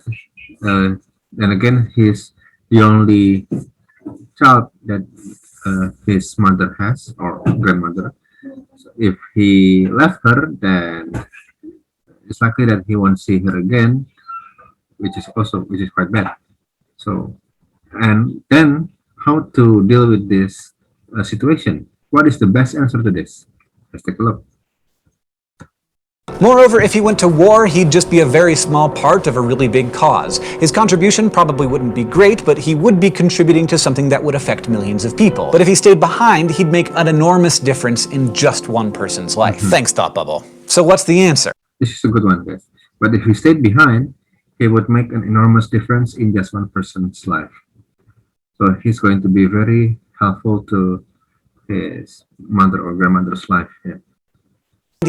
then again, he's the only child that his mother has, or grandmother. So if he left her, then it's likely that he won't see her again, which is quite bad. So. And then, how to deal with this situation? What is the best answer to this? Let's take a look. Moreover, if he went to war, he'd just be a very small part of a really big cause. His contribution probably wouldn't be great, but he would be contributing to something that would affect millions of people. But if he stayed behind, he'd make an enormous difference in just one person's life. Thanks, Thought Bubble. So what's the answer? This is a good one, guys. But if he stayed behind, he would make an enormous difference in just one person's life. So he's going to be very helpful to his mother or grandmother's life. Yeah.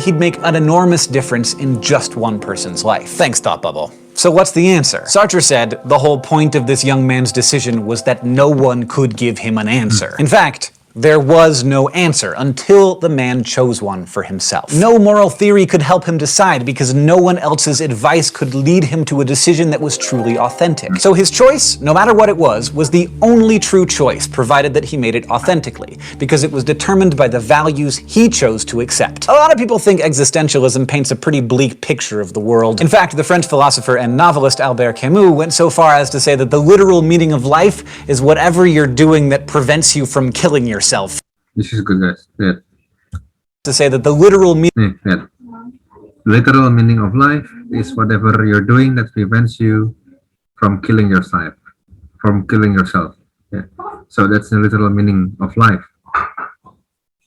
He'd make an enormous difference in just one person's life. Thanks, Thought Bubble. So what's the answer? Sartre said the whole point of this young man's decision was that no one could give him an answer. In fact, there was no answer until the man chose one for himself. No moral theory could help him decide because no one else's advice could lead him to a decision that was truly authentic. So his choice, no matter what it was the only true choice, provided that he made it authentically, because it was determined by the values he chose to accept. A lot of people think existentialism paints a pretty bleak picture of the world. In fact, the French philosopher and novelist Albert Camus went so far as to say that the literal meaning of life is whatever you're doing that prevents you from killing yourself. This is good, guys. Yeah. To say that the literal meaning literal meaning of life is whatever you're doing that prevents you from killing yourself. Yeah. So that's the literal meaning of life.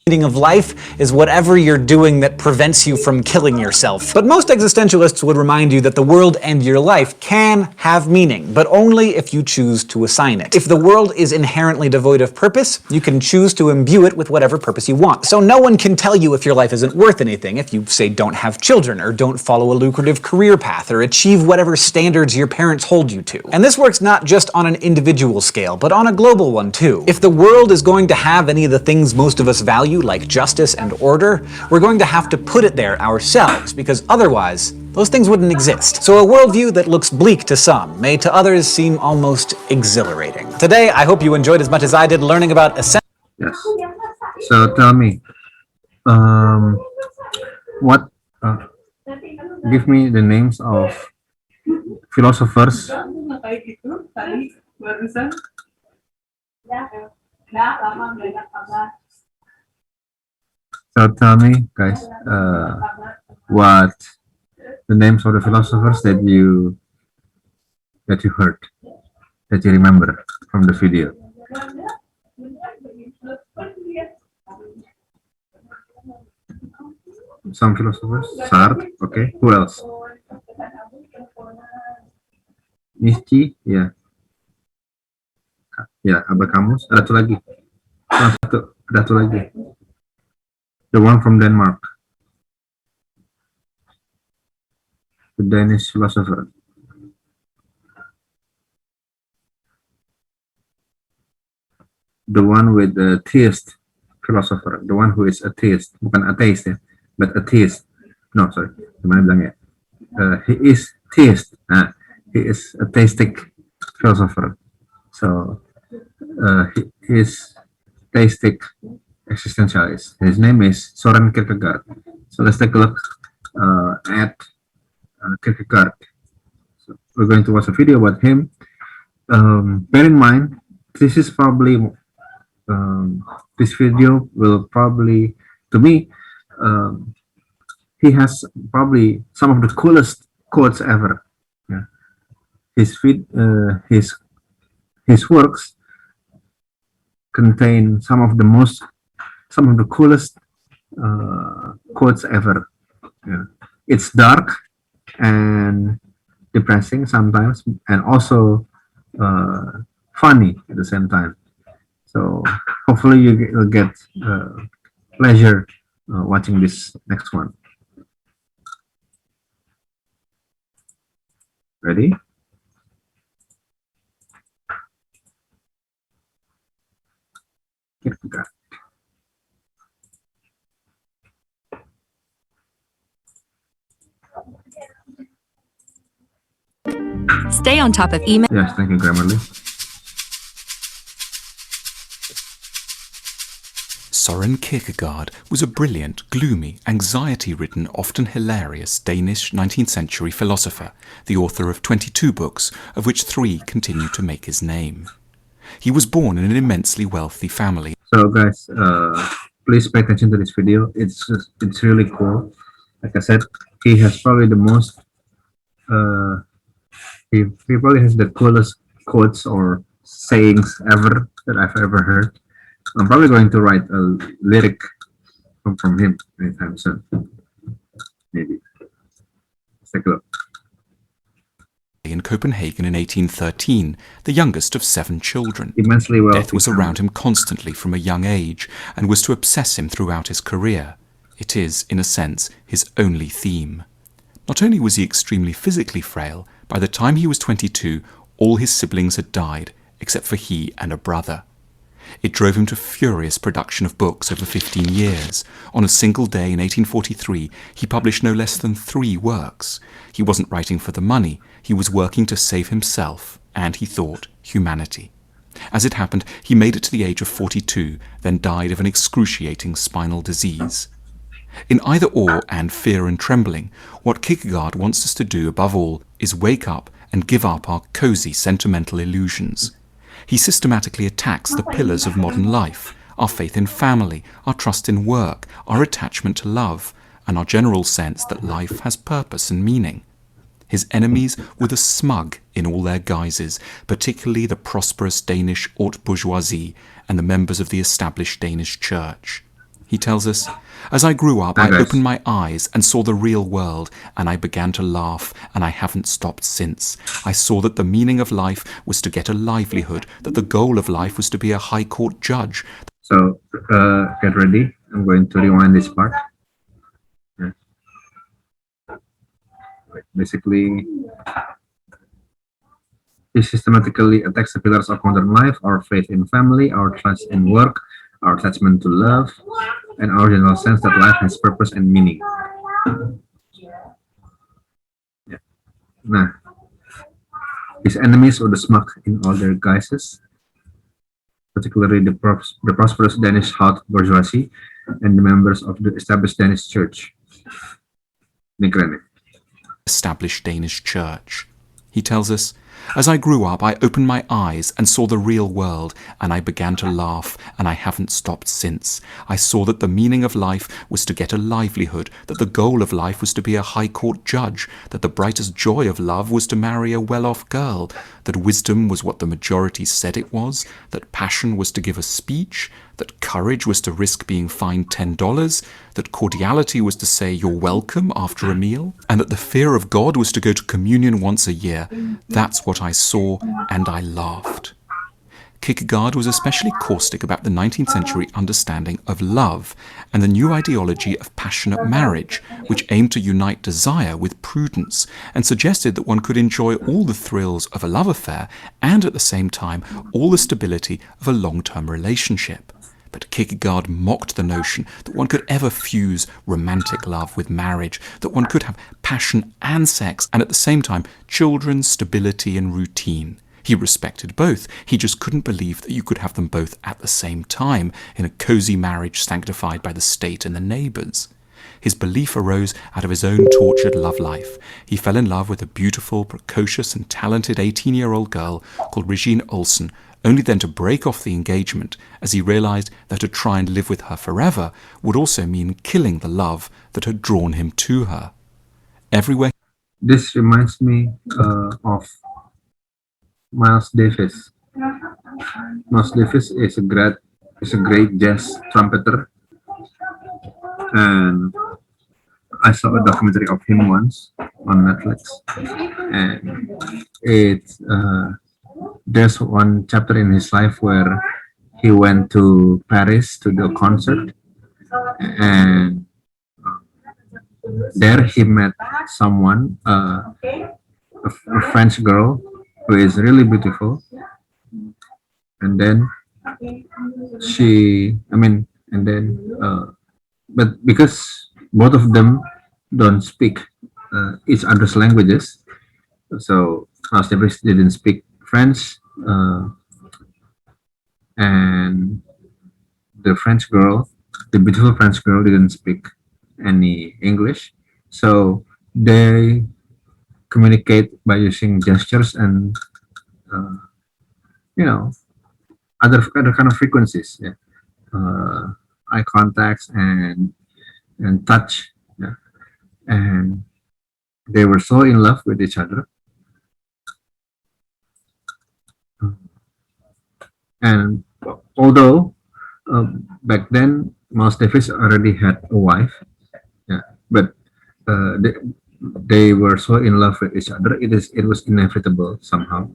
Meaning of life is whatever you're doing that prevents you from killing yourself. But most existentialists would remind you that the world and your life can have meaning, but only if you choose to assign it. If the world is inherently devoid of purpose, you can choose to imbue it with whatever purpose you want. So no one can tell you if your life isn't worth anything if you, say, don't have children, or don't follow a lucrative career path, or achieve whatever standards your parents hold you to. And this works not just on an individual scale, but on a global one too. If the world is going to have any of the things most of us value, value like justice and order, we're going to have to put it there ourselves, because otherwise, those things wouldn't exist. So a worldview that looks bleak to some may to others seem almost exhilarating. Today, I hope you enjoyed as much as I did learning about essential. Yes. So tell me, what? Give me the names of philosophers. So tell me, guys, what the names of the philosophers that you heard, that you remember from the video. Some philosophers, Sartre, okay. Who else? Nietzsche, ya, ya, Albert Camus. Ada satu lagi, ada satu lagi. The one from Denmark, the Danish philosopher. The one with the theist philosopher, the one who is a theist, bukan atheist ya, but a theist. No, sorry, gimana bilangnya? He is theist. He is a theistic philosopher. So he is theistic existentialist. His name is Soren Kierkegaard. So let's take a look at Kierkegaard. So we're going to watch a video about him. Bear in mind, this is probably this video will probably, to me, he has probably some of the coolest quotes ever. Yeah. His works contain some of the coolest quotes ever. Yeah. It's dark and depressing sometimes, and also funny at the same time. So hopefully you'll get pleasure watching this next one. Ready? Kierkegaard. Stay on top of email. Yes, thank you, Grammarly. Soren Kierkegaard was a brilliant, gloomy, anxiety-ridden, often hilarious Danish 19th century philosopher, the author of 22 books, of which 3 continue to make his name. He was born in an immensely wealthy family. So guys, please pay attention to this video. It's really cool. Like I said, he has probably the most, he probably has the coolest quotes or sayings ever that I've ever heard. I'm probably going to write a lyric from him anytime soon. Maybe. Let's take a look. In Copenhagen in 1813, the youngest of 7 children. Immensely wealthy. Death was around him constantly from a young age and was to obsess him throughout his career. It is, in a sense, his only theme. Not only was he extremely physically frail, by the time he was 22, all his siblings had died, except for he and a brother. It drove him to furious production of books over 15 years. On a single day in 1843, he published no less than 3 works. He wasn't writing for the money, he was working to save himself, and he thought, humanity. As it happened, he made it to the age of 42, then died of an excruciating spinal disease. In Either Or and Fear and Trembling, what Kierkegaard wants us to do above all is wake up and give up our cosy sentimental illusions. He systematically attacks the pillars of modern life, our faith in family, our trust in work, our attachment to love, and our general sense that life has purpose and meaning. His enemies were the smug in all their guises, particularly the prosperous Danish haute bourgeoisie and the members of the established Danish church. He tells us, "As I grew up, I opened my eyes and saw the real world, and I began to laugh, and I haven't stopped since. I saw that the meaning of life was to get a livelihood, that the goal of life was to be a high court judge." So get ready. I'm going to rewind this part. Yeah. Basically, he systematically attacks the pillars of modern life: our faith in family, our trust in work, our attachment to love, an original sense that life has purpose and meaning. Yeah. Nah, his enemies were the smug in all their guises, particularly the prosperous Danish haute bourgeoisie and the members of the established Danish church. Established Danish church. He tells us, as I grew up, I opened my eyes and saw the real world, and I began to laugh, and I haven't stopped since. I saw that the meaning of life was to get a livelihood, that the goal of life was to be a high court judge, that the brightest joy of love was to marry a well-off girl, that wisdom was what the majority said it was, that passion was to give a speech, that courage was to risk being fined $10, that cordiality was to say you're welcome after a meal, and that the fear of God was to go to communion once a year. That's what I saw, and I laughed. Kierkegaard was especially caustic about the 19th century understanding of love and the new ideology of passionate marriage, which aimed to unite desire with prudence and suggested that one could enjoy all the thrills of a love affair and at the same time all the stability of a long-term relationship. But Kierkegaard mocked the notion that one could ever fuse romantic love with marriage, that one could have passion and sex and at the same time children, stability and routine. He respected both. He just couldn't believe that you could have them both at the same time in a cozy marriage sanctified by the state and the neighbours. His belief arose out of his own tortured love life. He fell in love with a beautiful, precocious and talented 18-year-old girl called Regine Olsen, only then to break off the engagement as he realized that to try and live with her forever would also mean killing the love that had drawn him to her. Everywhere. This reminds me of Miles Davis. Miles Davis is a great jazz trumpeter, and I saw a documentary of him once on Netflix, and it's there's one chapter in his life where he went to Paris to do a concert, and there he met someone, a French girl who is really beautiful, and then but because both of them don't speak each other's languages, so Miles Davis didn't speak French, and the beautiful French girl, didn't speak any English, so they communicate by using gestures and other kind of frequencies, eye contacts and touch, and they were so in love with each other. And although back then Miles Davis already had a wife, but they were so in love with each other. It was inevitable somehow,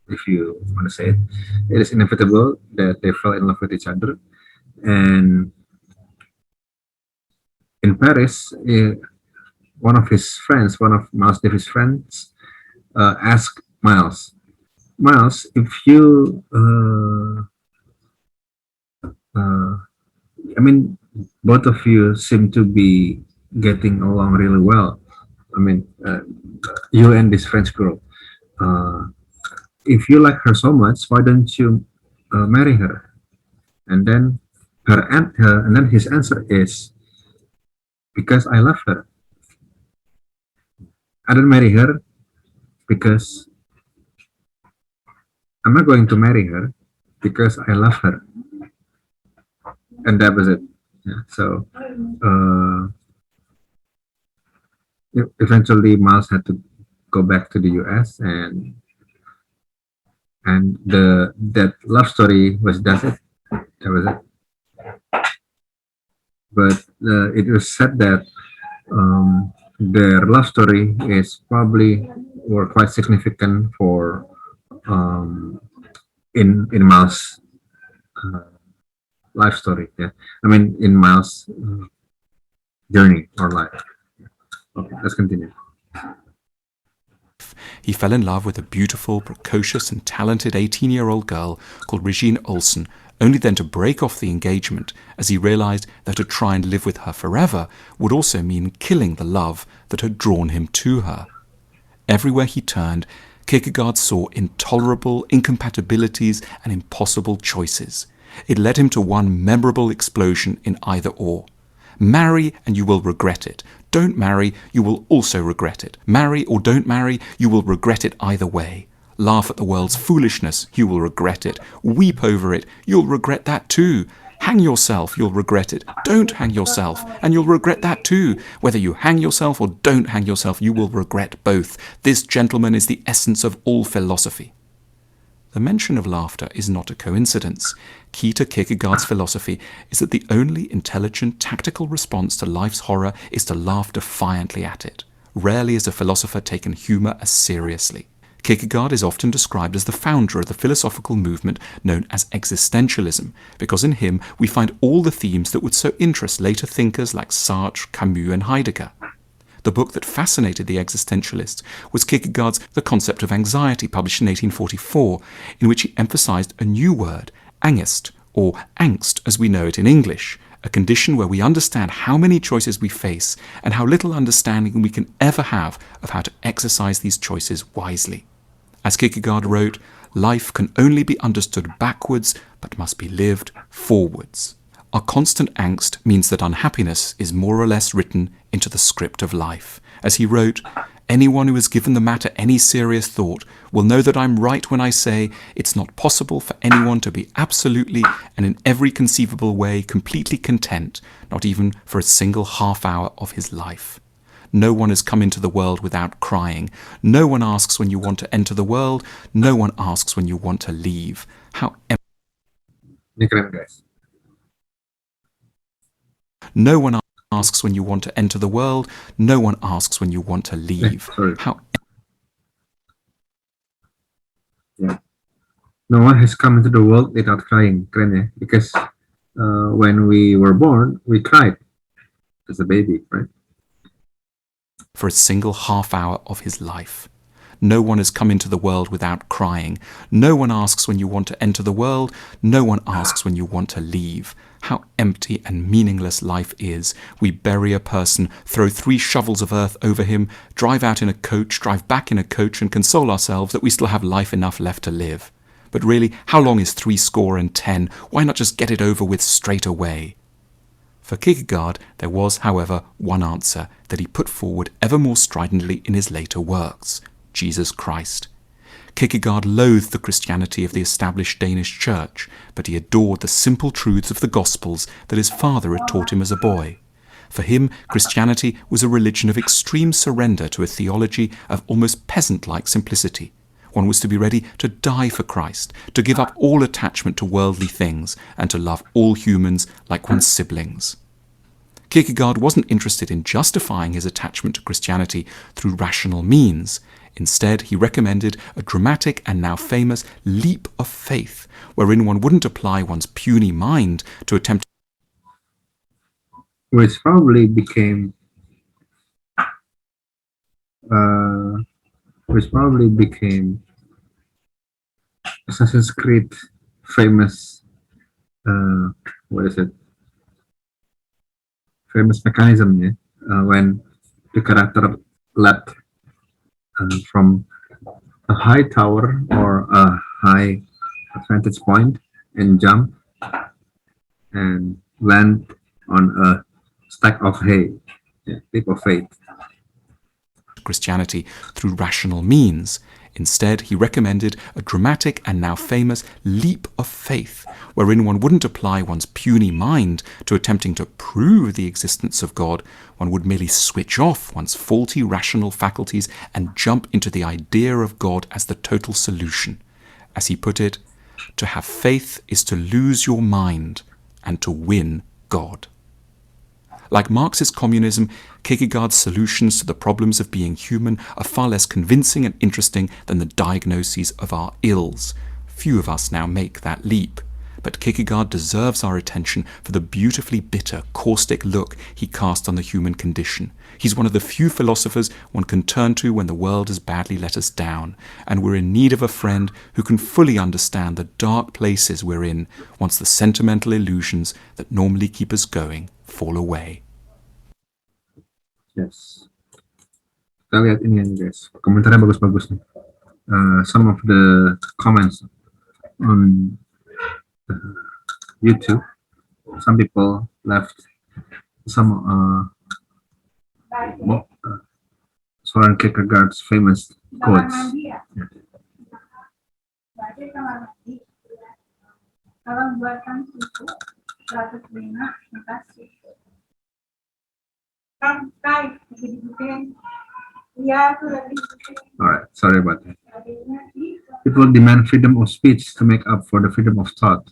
if you want to say it. It is inevitable that they fell in love with each other. And in Paris, one of Miles Davis' friends, asked Miles, if you, both of you seem to be getting along really well. You and this French girl. If you like her so much, why don't you marry her? And then his answer is, because I love her. I don't marry her because I'm not going to marry her because I love her. And that was it. So eventually Miles had to go back to the US, and that love story that's it. That was it. But it was said that their love story is probably were quite significant for in Miles' life story. In Miles' journey or life. Okay, let's continue. He fell in love with a beautiful, precocious and talented 18-year-old girl called Regine Olsen, only then to break off the engagement as he realized that to try and live with her forever would also mean killing the love that had drawn him to her. Everywhere he turned, Kierkegaard saw intolerable incompatibilities and impossible choices. It led him to one memorable explosion in either or. Marry and you will regret it. Don't marry, you will also regret it. Marry or don't marry, you will regret it either way. Laugh at the world's foolishness, you will regret it. Weep over it, you'll regret that too. Hang yourself, you'll regret it. Don't hang yourself, and you'll regret that too. Whether you hang yourself or don't hang yourself, you will regret both. This, gentlemen, is the essence of all philosophy. The mention of laughter is not a coincidence. Key to Kierkegaard's philosophy is that the only intelligent, tactical response to life's horror is to laugh defiantly at it. Rarely is a philosopher taken humour as seriously. Kierkegaard is often described as the founder of the philosophical movement known as existentialism, because in him we find all the themes that would so interest later thinkers like Sartre, Camus and Heidegger. The book that fascinated the existentialists was Kierkegaard's The Concept of Anxiety, published in 1844, in which he emphasized a new word, angst, or angst as we know it in English, a condition where we understand how many choices we face and how little understanding we can ever have of how to exercise these choices wisely. As Kierkegaard wrote, life can only be understood backwards, but must be lived forwards. Our constant angst means that unhappiness is more or less written into the script of life. As he wrote, anyone who has given the matter any serious thought will know that I'm right when I say it's not possible for anyone to be absolutely and in every conceivable way completely content, not even for a single half hour of his life. No one has come into the world without crying. No one asks when you want to enter the world. No one asks when you want to leave. How No one asks when you want to enter the world. No one asks when you want to leave. How No one has come into the world without crying, keren ya? Because when we were born, we cried as a baby, right? For a single half hour of his life. No one has come into the world without crying. No one asks when you want to enter the world. No one asks when you want to leave. How empty and meaningless life is. We bury a person, throw 3 shovels of earth over him, drive out in a coach, drive back in a coach, and console ourselves that we still have life enough left to live. But really, how long is 70? Why not just get it over with straight away? For Kierkegaard, there was, however, one answer that he put forward ever more stridently in his later works: Jesus Christ. Kierkegaard loathed the Christianity of the established Danish church, but he adored the simple truths of the Gospels that his father had taught him as a boy. For him, Christianity was a religion of extreme surrender to a theology of almost peasant-like simplicity. One was to be ready to die for Christ, to give up all attachment to worldly things, and to love all humans like one's siblings. Kierkegaard wasn't interested in justifying his attachment to Christianity through rational means. Instead, he recommended a dramatic and now famous leap of faith, wherein one wouldn't apply one's puny mind to attempt Which probably became Assassin's Creed famous famous mechanism, yeah? When the character leapt from a high tower or a high vantage point and jump and land on a stack of hay, leap of faith. Christianity through rational means. Instead, he recommended a dramatic and now famous leap of faith, wherein one wouldn't apply one's puny mind to attempting to prove the existence of God. One would merely switch off one's faulty rational faculties and jump into the idea of God as the total solution. As he put it, to have faith is to lose your mind and to win God. Like Marxist communism, Kierkegaard's solutions to the problems of being human are far less convincing and interesting than the diagnoses of our ills. Few of us now make that leap. but Kierkegaard deserves our attention for the beautifully bitter, caustic look he cast on the human condition. He's one of the few philosophers one can turn to when the world has badly let us down, and we're in need of a friend who can fully understand the dark places we're in once the sentimental illusions that normally keep us going fall away. Yes. Kita lihat ini ya guys, komentarnya bagus-bagus nih. Some of the comments on YouTube, some people left some Soren Kierkegaard's famous quotes. Alright, sorry about that. People demand freedom of speech to make up for the freedom of thought,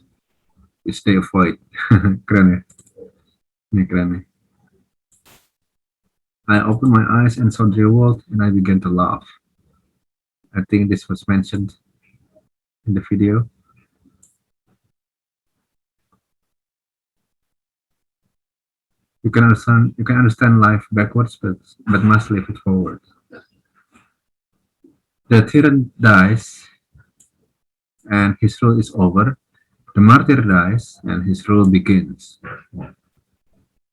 which they avoid. Keren ya? Ini keren nih. I opened my eyes and saw the real world, and I began to laugh. I think this was mentioned in the video. You can understand life backwards, but must live it forward. The tyrant dies, and his rule is over. The martyr dies, and his rule begins.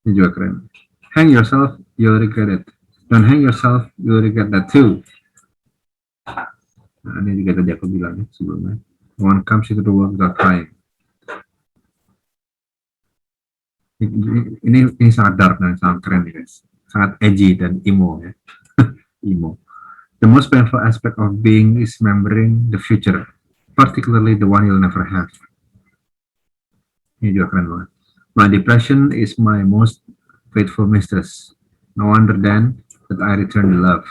Ini juga keren. Hang yourself, you'll regret it. Don't hang yourself, you'll regret that too. Nah, ini juga tadi aku bilang ya sebelumnya. No one comes into the world without crying. Ini sangat dark dan sangat keren nih guys. Sangat edgy dan emo ya. Emo. The most painful aspect of being is remembering the future, particularly the one you'll never have. Ini juga keren banget. My depression is my most faithful mistress. No wonder then that I return the love.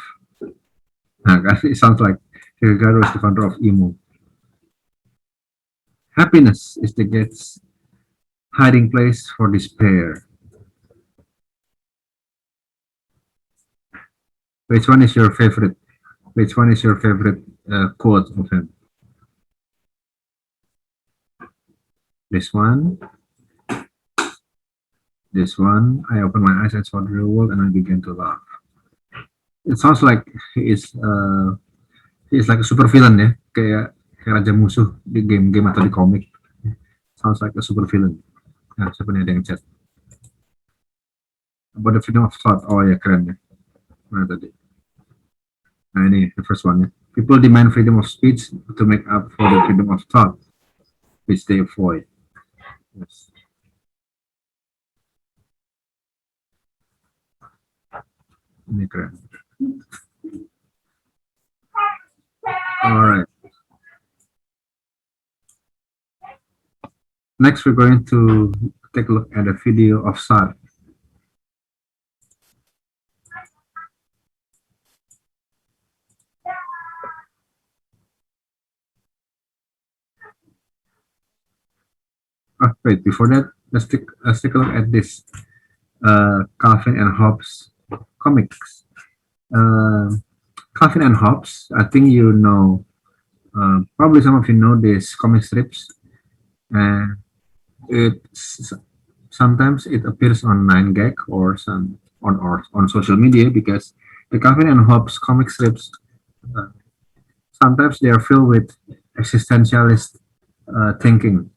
Nah, guys, it sounds like Kierkegaard was the founder of emo. Happiness is the gate's hiding place for despair. Which one is your favorite? Which one is your favorite quote of him? This one. This one. I opened my eyes and saw the real world, and I began to laugh. It sounds like he is like a super villain ya, kayak raja musuh di game-game atau di komik. Sounds like a super villain. Nah, siapa nih ada yang chat? About the freedom of thought. Oh ya, keren ya. Mana tadi? Nah ini the first one ya. People demand freedom of speech to make up for the freedom of thought, which they avoid. Yes. Ini keren. Alright. Next, we're going to take a look at a video of Sartre. Oh, wait, before that, let's take a look at this Calvin and Hobbes comics. Calvin and Hobbes, I think you know, probably some of you know these comic strips, and sometimes it appears on 9gag or some on social media, because the Calvin and Hobbes comic strips sometimes they are filled with existentialist thinking.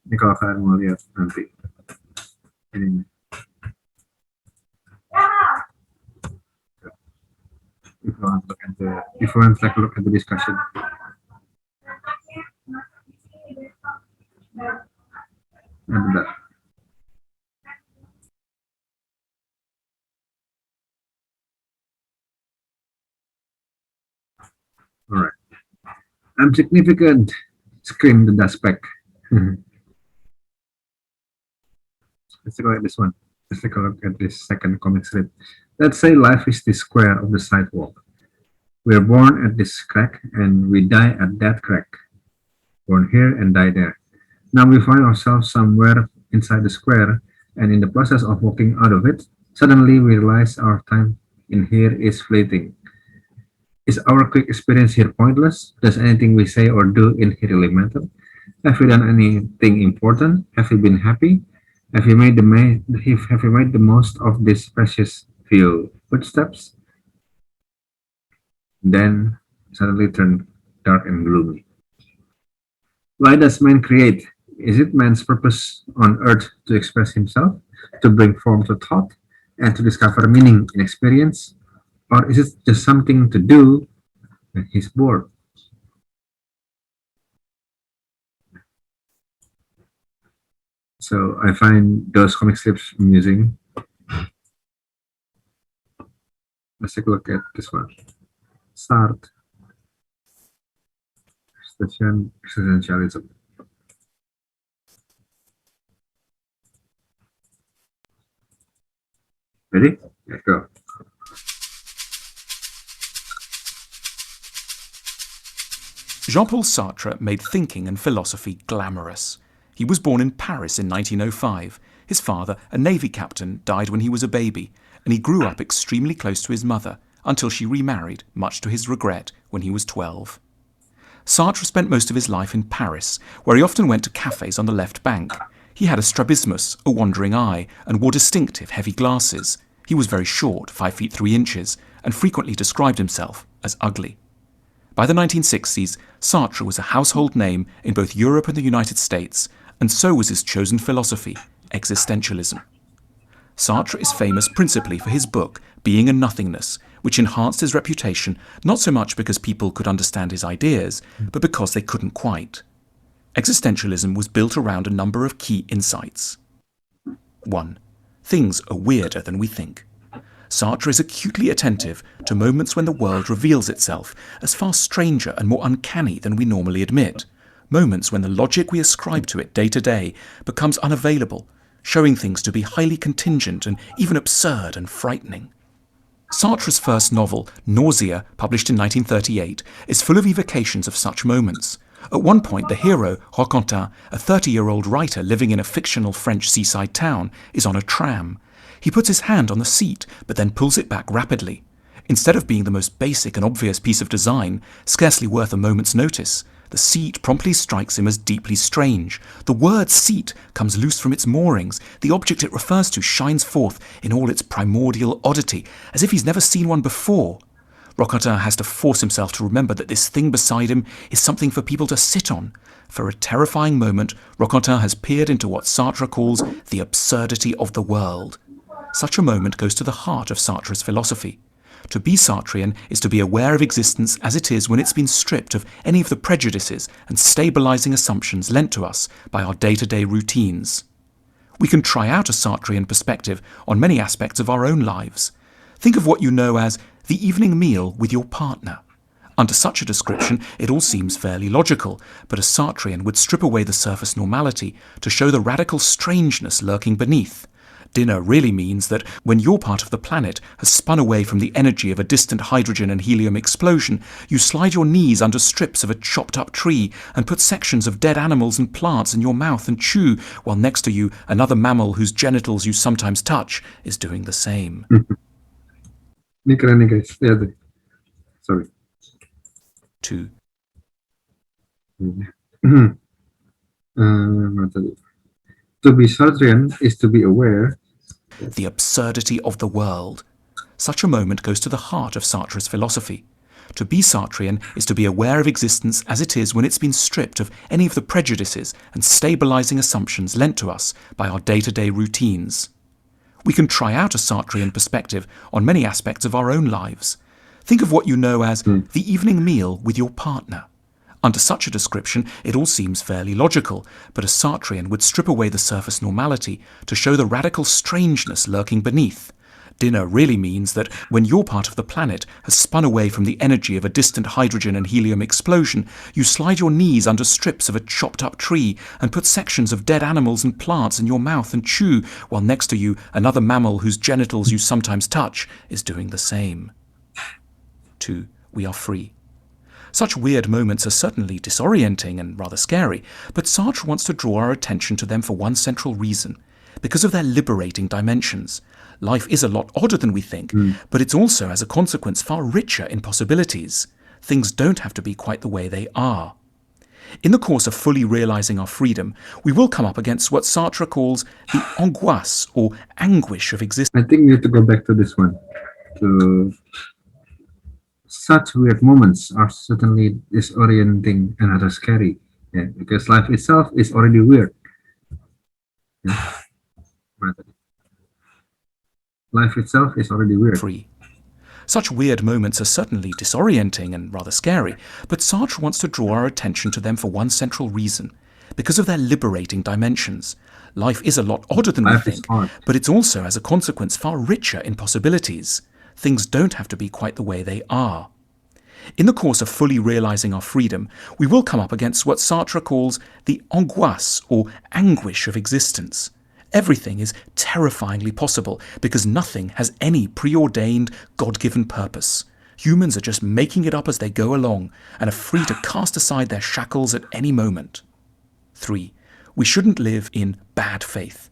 Ini kalau kalian mau lihat nanti ini. If you want to take a look at the discussion. And that. All right. I'm significant. Scream the dustpack. Let's take a look at this one. Let's take a look at this second comic strip. Let's say life is the square of the sidewalk. We are born at this crack and we die at that crack. Born here and die there. Now we find ourselves somewhere inside the square, and in the process of walking out of it, suddenly we realize our time in here is fleeting. Is our quick experience here pointless? Does anything we say or do in here really matter? Have we done anything important? Have we been happy? Have we made the most of these precious few footsteps? Then suddenly turned dark and gloomy. Why does man create? Is it man's purpose on earth to express himself, to bring form to thought, and to discover meaning in experience? Or is it just something to do when he's bored? So I find those comic strips amusing. Let's take a look at this one. Start. Existentialism. Ready? Let's go. Jean-Paul Sartre made thinking and philosophy glamorous. He was born in Paris in 1905. His father, a navy captain, died when he was a baby, and he grew up extremely close to his mother until she remarried, much to his regret, when he was 12. Sartre spent most of his life in Paris, where he often went to cafes on the left bank. He had a strabismus, a wandering eye, and wore distinctive heavy glasses. He was very short, 5 feet 3 inches, and frequently described himself as ugly. By the 1960s, Sartre was a household name in both Europe and the United States, and so was his chosen philosophy, existentialism. Sartre is famous principally for his book, Being and Nothingness, which enhanced his reputation not so much because people could understand his ideas, but because they couldn't quite. Existentialism was built around a number of key insights. 1. Things are weirder than we think. Sartre is acutely attentive to moments when the world reveals itself as far stranger and more uncanny than we normally admit, moments when the logic we ascribe to it day to day becomes unavailable, showing things to be highly contingent and even absurd and frightening. Sartre's first novel, Nausea, published in 1938, is full of evocations of such moments. At one point, the hero, Roquentin, a 30-year-old writer living in a fictional French seaside town, is on a tram. He puts his hand on the seat, but then pulls it back rapidly. Instead of being the most basic and obvious piece of design, scarcely worth a moment's notice, the seat promptly strikes him as deeply strange. The word seat comes loose from its moorings. The object it refers to shines forth in all its primordial oddity, as if he's never seen one before. Roquentin has to force himself to remember that this thing beside him is something for people to sit on. For a terrifying moment, Roquentin has peered into what Sartre calls the absurdity of the world. Such a moment goes to the heart of Sartre's philosophy. To be Sartrean is to be aware of existence as it is when it's been stripped of any of the prejudices and stabilizing assumptions lent to us by our day-to-day routines. We can try out a Sartrean perspective on many aspects of our own lives. Think of what you know as the evening meal with your partner. Under such a description, it all seems fairly logical, but a Sartrean would strip away the surface normality to show the radical strangeness lurking beneath. Dinner really means that when your part of the planet has spun away from the energy of a distant hydrogen and helium explosion, you slide your knees under strips of a chopped-up tree and put sections of dead animals and plants in your mouth and chew, while next to you another mammal whose genitals you sometimes touch is doing the same. Sorry. 2. To be Sartrean is to be aware the absurdity of the world. Such a moment goes to the heart of Sartre's philosophy. To be Sartrean is to be aware of existence as it is when it's been stripped of any of the prejudices and stabilizing assumptions lent to us by our day-to-day routines. We can try out a Sartrean perspective on many aspects of our own lives. Think of what you know as the evening meal with your partner. Under such a description, it all seems fairly logical, but a Sartrean would strip away the surface normality to show the radical strangeness lurking beneath. Dinner really means that when your part of the planet has spun away from the energy of a distant hydrogen and helium explosion, you slide your knees under strips of a chopped-up tree and put sections of dead animals and plants in your mouth and chew, while next to you another mammal whose genitals you sometimes touch is doing the same. 2. We are free. Such weird moments are certainly disorienting and rather scary, but Sartre wants to draw our attention to them for one central reason, because of their liberating dimensions. Life is a lot odder than we think, but it's also, as a consequence, far richer in possibilities. Things don't have to be quite the way they are. In the course of fully realizing our freedom, we will come up against what Sartre calls the angoisse, or anguish of existence. I think we have to go back to this one. To such weird moments are certainly disorienting and rather scary. Yeah, because life itself is already weird. Yeah. Life itself is already weird. Free. Such weird moments are certainly disorienting and rather scary, but Sartre wants to draw our attention to them for one central reason. Because of their liberating dimensions. Life is a lot odder than we think, but it's also, as a consequence, far richer in possibilities. Things don't have to be quite the way they are. In the course of fully realizing our freedom, we will come up against what Sartre calls the angoisse, or anguish of existence. Everything is terrifyingly possible because nothing has any preordained, God-given purpose. Humans are just making it up as they go along and are free to cast aside their shackles at any moment. 3. We shouldn't live in bad faith.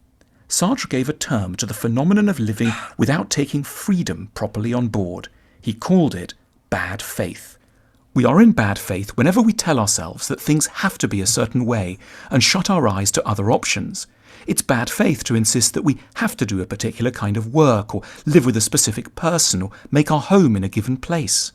Sartre gave a term to the phenomenon of living without taking freedom properly on board. He called it bad faith. We are in bad faith whenever we tell ourselves that things have to be a certain way and shut our eyes to other options. It's bad faith to insist that we have to do a particular kind of work or live with a specific person or make our home in a given place.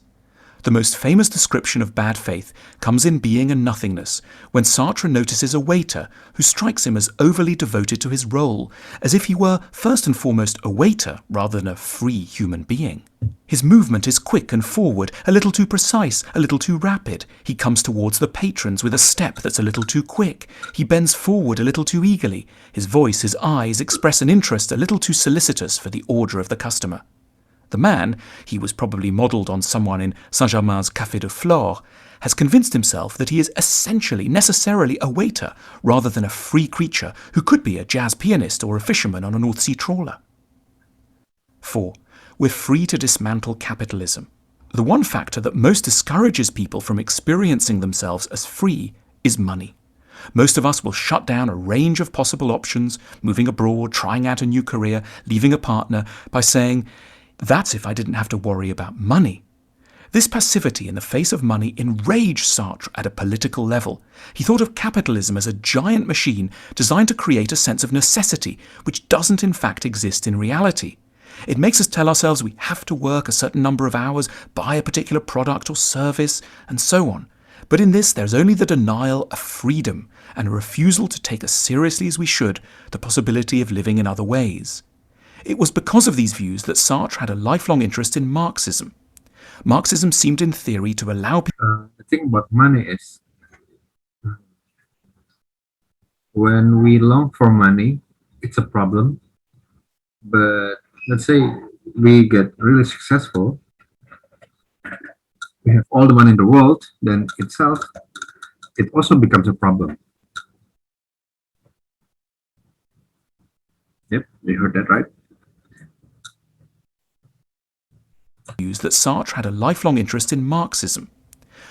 The most famous description of bad faith comes in Being and Nothingness, when Sartre notices a waiter who strikes him as overly devoted to his role, as if he were first and foremost a waiter rather than a free human being. His movement is quick and forward, a little too precise, a little too rapid. He comes towards the patrons with a step that's a little too quick. He bends forward a little too eagerly. His voice, his eyes express an interest a little too solicitous for the order of the customer. The man, he was probably modelled on someone in Saint-Germain's Café de Flore, has convinced himself that he is essentially, necessarily a waiter, rather than a free creature who could be a jazz pianist or a fisherman on a North Sea trawler. 4. We're free to dismantle capitalism. The one factor that most discourages people from experiencing themselves as free is money. Most of us will shut down a range of possible options, moving abroad, trying out a new career, leaving a partner, by saying, "That's if I didn't have to worry about money." This passivity in the face of money enraged Sartre at a political level. He thought of capitalism as a giant machine designed to create a sense of necessity, which doesn't in fact exist in reality. It makes us tell ourselves we have to work a certain number of hours, buy a particular product or service, and so on. But in this, there's only the denial of freedom and a refusal to take as seriously as we should the possibility of living in other ways. It was because of these views that Sartre had a lifelong interest in Marxism. Marxism seemed in theory to allow people... The thing about money is, when we long for money, it's a problem. But let's say we get really successful, we have all the money in the world, then itself, it also becomes a problem. Yep, you heard that right. That Sartre had a lifelong interest in Marxism.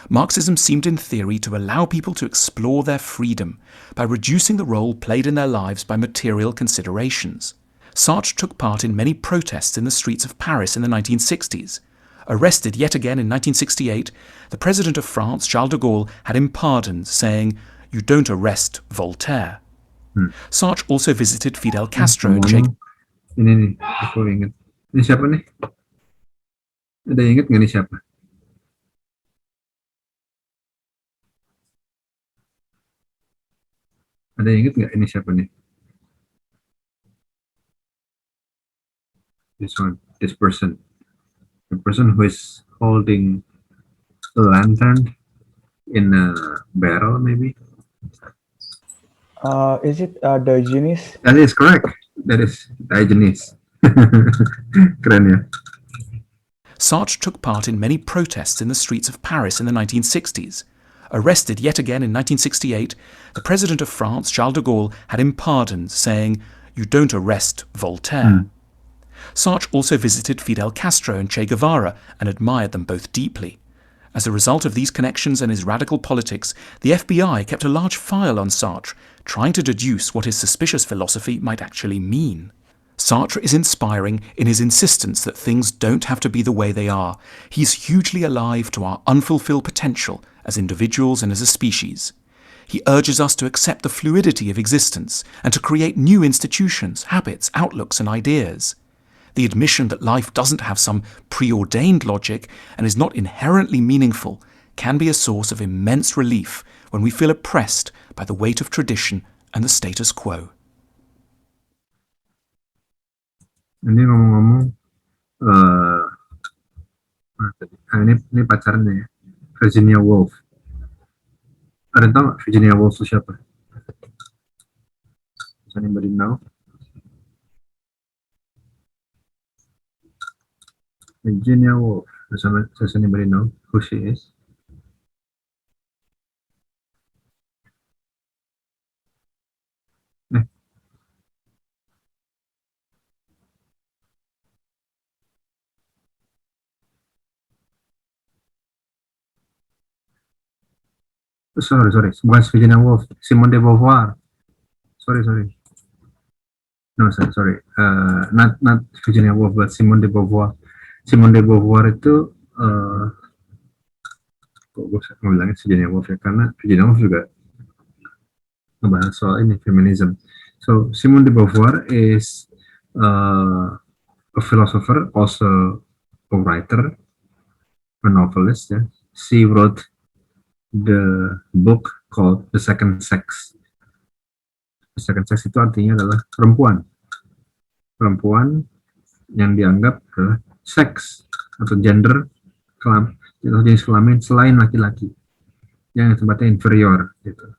Marxism seemed in theory to allow people to explore their freedom by reducing the role played in their lives by material considerations. Sartre took part in many protests in the streets of Paris in the 1960s. Arrested yet again in 1968, the President of France, Charles de Gaulle, had him pardoned, saying, "You don't arrest Voltaire." Sartre also visited Fidel Castro and Che Guevara. Ini nih, aku ingat. Ini siapa nih? Ada yang ingat nggak nih siapa? Ada yang ingat nggak ini siapa nih? This one, this person. The person who is holding a lantern in a barrel, maybe? Is it Diogenes? That is correct. That is Diogenes. Keren ya. Sartre took part in many protests in the streets of Paris in the 1960s. Arrested yet again in 1968, the President of France, Charles de Gaulle, had him pardoned, saying, "You don't arrest Voltaire." Sartre also visited Fidel Castro and Che Guevara and admired them both deeply. As a result of these connections and his radical politics, the FBI kept a large file on Sartre, trying to deduce what his suspicious philosophy might actually mean. Sartre is inspiring in his insistence that things don't have to be the way they are. He's hugely alive to our unfulfilled potential as individuals and as a species. He urges us to accept the fluidity of existence and to create new institutions, habits, outlooks, and ideas. The admission that life doesn't have some preordained logic and is not inherently meaningful can be a source of immense relief when we feel oppressed by the weight of tradition and the status quo. Ini ngomong-ngomong, ini pacarnya ya, Virginia Woolf. Ada yang tahu nggak Virginia Woolf itu siapa? Does anybody know? Virginia Woolf. Does anybody know who she is? Sorry, bukan Virginia Woolf, Simone de Beauvoir. Sorry. No, sorry. Not Virginia Woolf, but Simone de Beauvoir. Simone de Beauvoir itu, kok gue mau bilangnya Virginia Woolf ya, karena Virginia Woolf juga ngebahas soal ini, feminism. So, Simone de Beauvoir is a philosopher, also a writer, a novelist. Yeah. She wrote the book called The Second Sex. The Second Sex itu artinya adalah perempuan yang dianggap adalah seks atau gender atau jenis kelamin selain laki-laki yang tempatnya inferior gitu.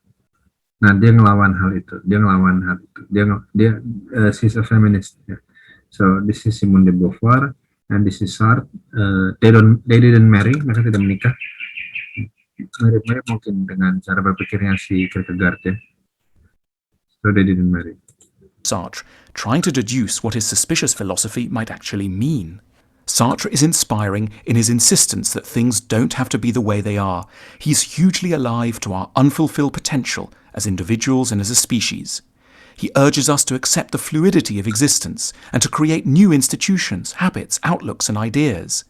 Nah, dia ngelawan hal itu. She's a feminist. Yeah. So this is Simone de Beauvoir and this is Sartre. They didn't marry, mereka tidak menikah. Mirip-mirip mungkin dengan cara berpikirnya si Kierkegaard ya. So they didn't marry. Sartre, trying to deduce what his suspicious philosophy might actually mean. Sartre is inspiring in his insistence that things don't have to be the way they are. He's hugely alive to our unfulfilled potential as individuals and as a species. He urges us to accept the fluidity of existence and to create new institutions, habits, outlooks, and ideas.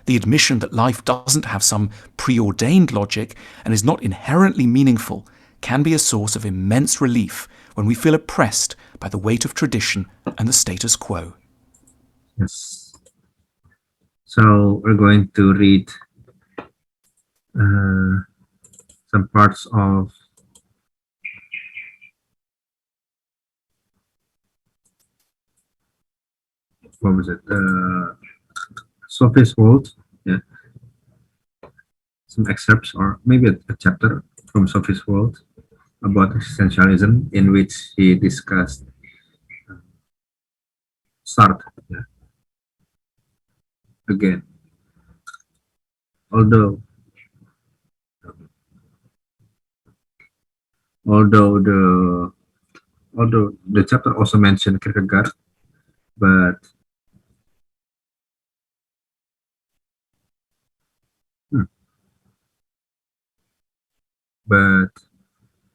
The admission that life doesn't have some preordained logic and is not inherently meaningful can be a source of immense relief when we feel oppressed by the weight of tradition and the status quo. Yes. So we're going to read some parts of what was it? Sophie's World. Yeah. Some excerpts or maybe a chapter from Sophie's World about existentialism in which he discussed Sartre. Yeah. Again, although the chapter also mentioned Kierkegaard, but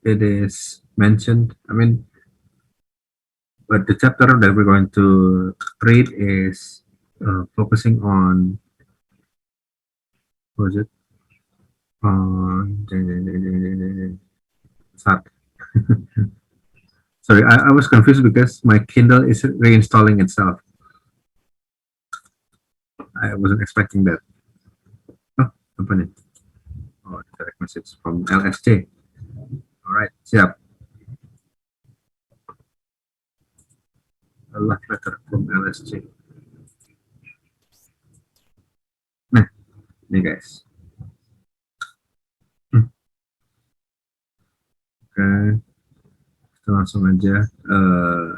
it is mentioned. But the chapter that we're going to read is focusing on, what was it? Sartre. Sorry, I was confused because my Kindle is reinstalling itself. I wasn't expecting that. Oh, open it. Oh, direct message from LSJ. All right, siap. A love letter from LSJ. Nah, ini guys. Oke, kita langsung aja.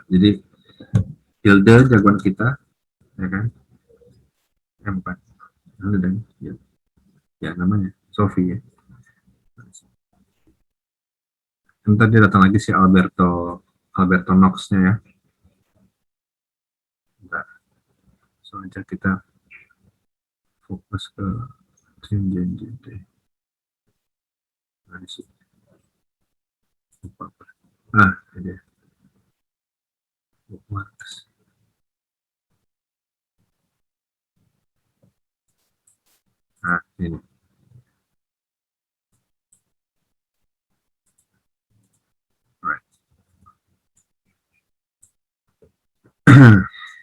Jadi Hilda jagoan kita, ya kan? Bukan. Ya namanya Sophie ya. Ntar dia datang lagi si Alberto Knox-nya ya. Bentar. So aja kita fokus ke JNJT. Nah, ini dia. Bookmarks. Ini. Right.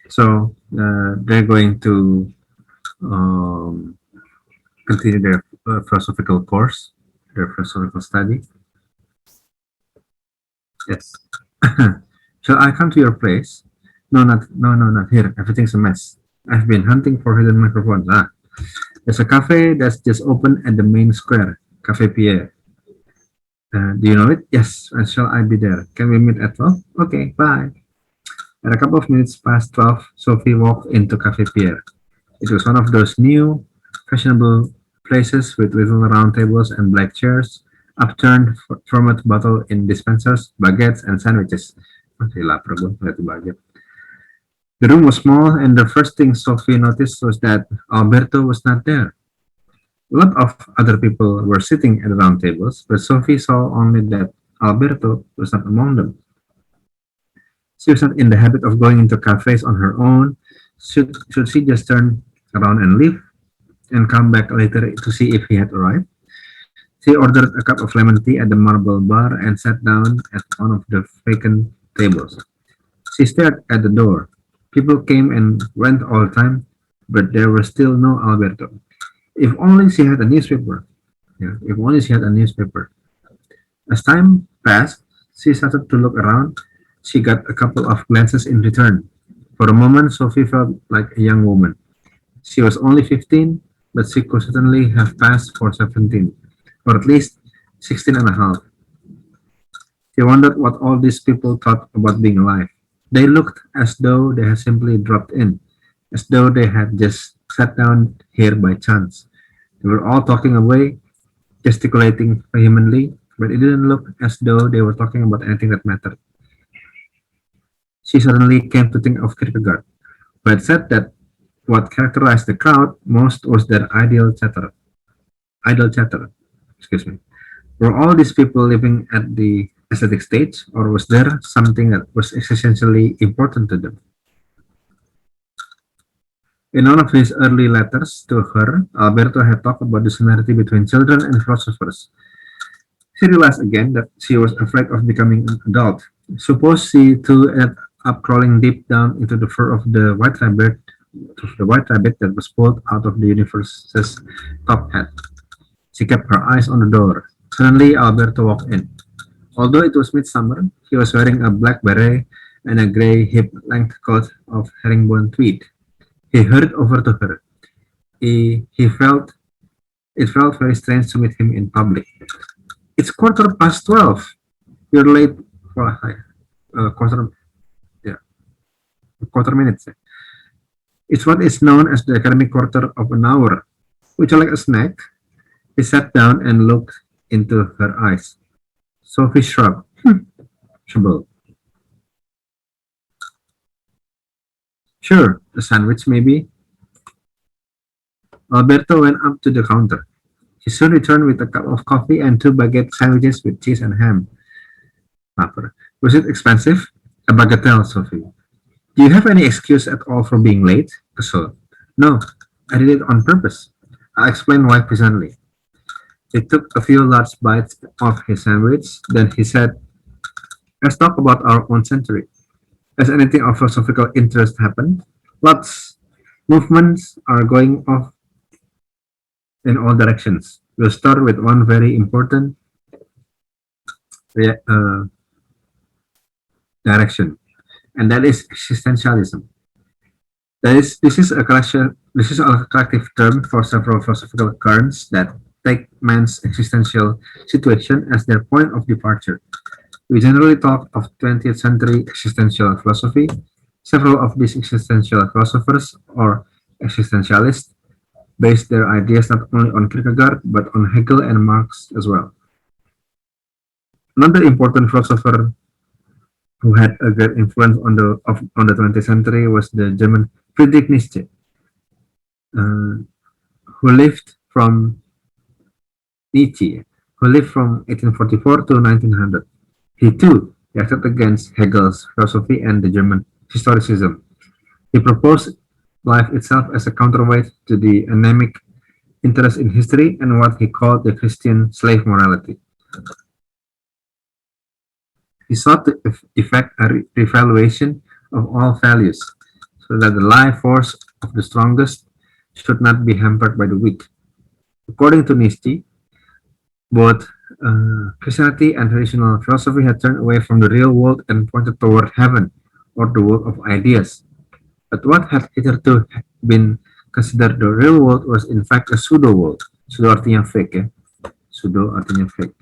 So they're going to continue their philosophical course, their philosophical study. Yes. Shall I come to your place? No, not here. Everything's a mess. I've been hunting for hidden microphones. There's a cafe that's just opened at the main square, Cafe Pierre. Do you know it? Yes. And shall I be there? Can we meet at 12? Okay, bye. At a couple of minutes past 12, Sophie walked into Cafe Pierre. It was one of those new, fashionable places with little round tables and black chairs, upturned format bottle in dispensers, baguettes, and sandwiches. Masih lapar gue lihat baguette. The room was small, and the first thing Sophie noticed was that Alberto was not there. A lot of other people were sitting at round tables, but Sophie saw only that Alberto was not among them. She was not in the habit of going into cafes on her own. Should she just turn around and leave and come back later to see if he had arrived? She ordered a cup of lemon tea at the marble bar and sat down at one of the vacant tables. She stared at the door. People came and went all the time, but there was still no Alberto. If only she had a newspaper. Yeah, if only she had a newspaper. As time passed, she started to look around. She got a couple of glances in return. For a moment, Sophie felt like a young woman. She was only 15, but she could certainly have passed for 17, or at least 16 and a half. She wondered what all these people thought about being alive. They looked as though they had simply dropped in, as though they had just sat down here by chance. They were all talking away, gesticulating vehemently, but it didn't look as though they were talking about anything that mattered. She suddenly came to think of Kierkegaard, who had said that what characterized the crowd most was their ideal chatter. Idle chatter. Excuse me. Were all these people living at the aesthetic stage, or was there something that was essentially important to them? In one of his early letters to her, Alberto had talked about the similarity between children and philosophers. She realized again that she was afraid of becoming an adult. Suppose she too ended up crawling deep down into the fur of the white rabbit that was pulled out of the universe's top hat. She kept her eyes on the door. Suddenly, Alberto walked in. Although it was midsummer, he was wearing a black beret and a gray hip-length coat of herringbone tweed. He hurried over to her. He felt it felt very strange to meet him in public. It's 12:15. You're late for quarter, yeah, quarter minutes. It's what is known as the academic quarter of an hour. Would you like a snack? He sat down and looked into her eyes. Sophie shrugged. Trouble. Sure, a sandwich maybe. Alberto went up to the counter. He soon returned with a cup of coffee and two baguette sandwiches with cheese and ham. Lapar. Was it expensive? A bagatelle, Sophie. Do you have any excuse at all for being late? Kesel. No, I did it on purpose. I'll explain why presently. He took a few large bites of his sandwich, then he said, let's talk about our own century. Has anything of philosophical interest happened? Lots. Movements are going off in all directions. We'll start with one very important direction, and that is existentialism. This is a collective term for several philosophical currents that take man's existential situation as their point of departure. We generally talk of 20th century existential philosophy. Several of these existential philosophers or existentialists based their ideas not only on Kierkegaard but on Hegel and Marx as well. Another important philosopher who had a great influence on the 20th century was the German Friedrich Nietzsche, who lived from Nietzsche, who lived from 1844 to 1900. He too reacted against Hegel's philosophy and the German historicism. He proposed life itself as a counterweight to the anemic interest in history and what he called the Christian slave morality. He sought to effect a revaluation of all values so that the life force of the strongest should not be hampered by the weak. According to Nietzsche, both Christianity and traditional philosophy had turned away from the real world and pointed toward heaven or the world of ideas. But what had hitherto been considered the real world was in fact a pseudo world. Pseudo artinya fake ya. Pseudo artinya fake.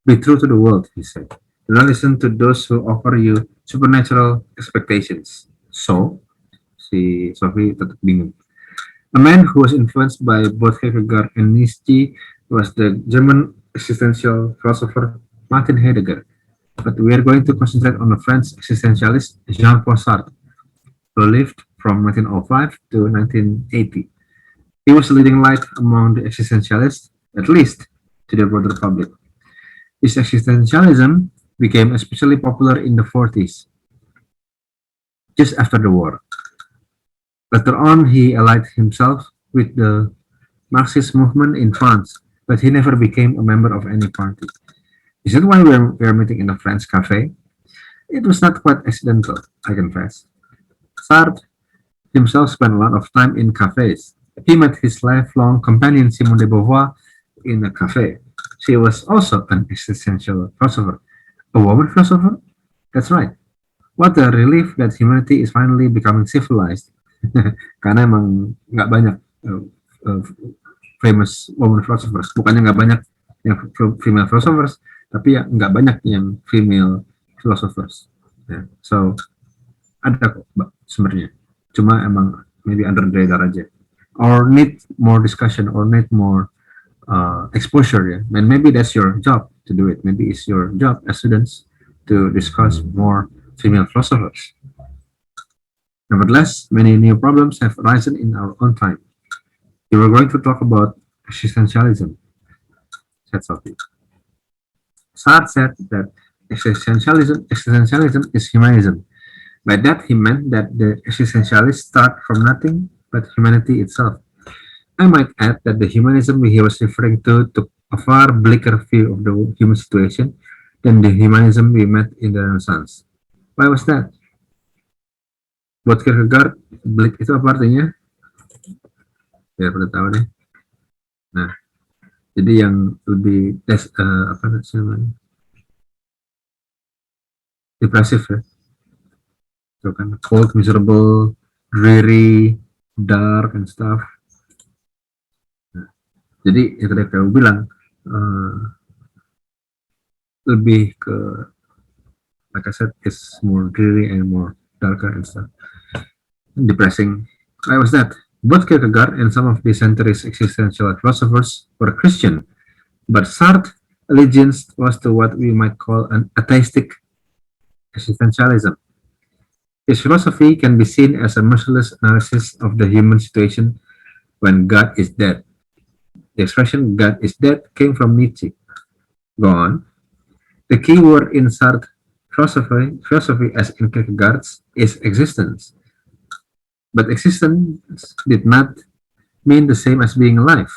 Be true to the world, he said. Do not listen to those who offer you supernatural expectations. So, si Sophie tetap bingung. A man who was influenced by both Kierkegaard and Nietzsche was the German existential philosopher Martin Heidegger. But we are going to concentrate on the French existentialist Jean-Paul Sartre, who lived from 1905 to 1980. He was a leading light among the existentialists, at least to the broader public. His existentialism became especially popular in the 40s, just after the war. Later on, he allied himself with the Marxist movement in France, but he never became a member of any party. Is that why we are meeting in a French cafe? It was not quite accidental, I confess. Sartre himself spent a lot of time in cafes. He met his lifelong companion Simone de Beauvoir in a cafe. She was also an existential philosopher. A woman philosopher? That's right. What a relief that humanity is finally becoming civilized. Karena emang nggak banyak uh, famous woman philosophers. Bukannya nggak banyak yang female philosophers, tapi ya nggak banyak yang female philosophers. Yeah. So ada kok sebenarnya. Cuma emang maybe under the radar aja. Or need more discussion or need more exposure, yeah. And maybe that's your job to do it. Maybe it's your job as students to discuss more female philosophers. Nevertheless, many new problems have arisen in our own time. We were going to talk about existentialism, said Sophie. Sartre said that existentialism is humanism. By that, he meant that the existentialists start from nothing but humanity itself. I might add that the humanism he was referring to took a far bleaker view of the human situation than the humanism we met in the Renaissance. Why was that? Buat Kierkegaard, bleak itu apa artinya? Biar pada tahu deh. Nah, jadi yang lebih apa namanya? Depresif ya. Itu kan cold, miserable, dreary, dark and stuff. Nah, jadi yang tadi aku bilang lebih ke, like I said, it's more dreary and more darker and stuff. Depressing. Why was that? Both Kierkegaard and some of the century's existential philosophers were Christian, but Sartre's allegiance was to what we might call an atheistic existentialism. His philosophy can be seen as a merciless analysis of the human situation when God is dead. The expression God is dead came from Nietzsche. Go on. The key word in Sartre's philosophy as in Kierkegaard's is existence. But existence did not mean the same as being alive.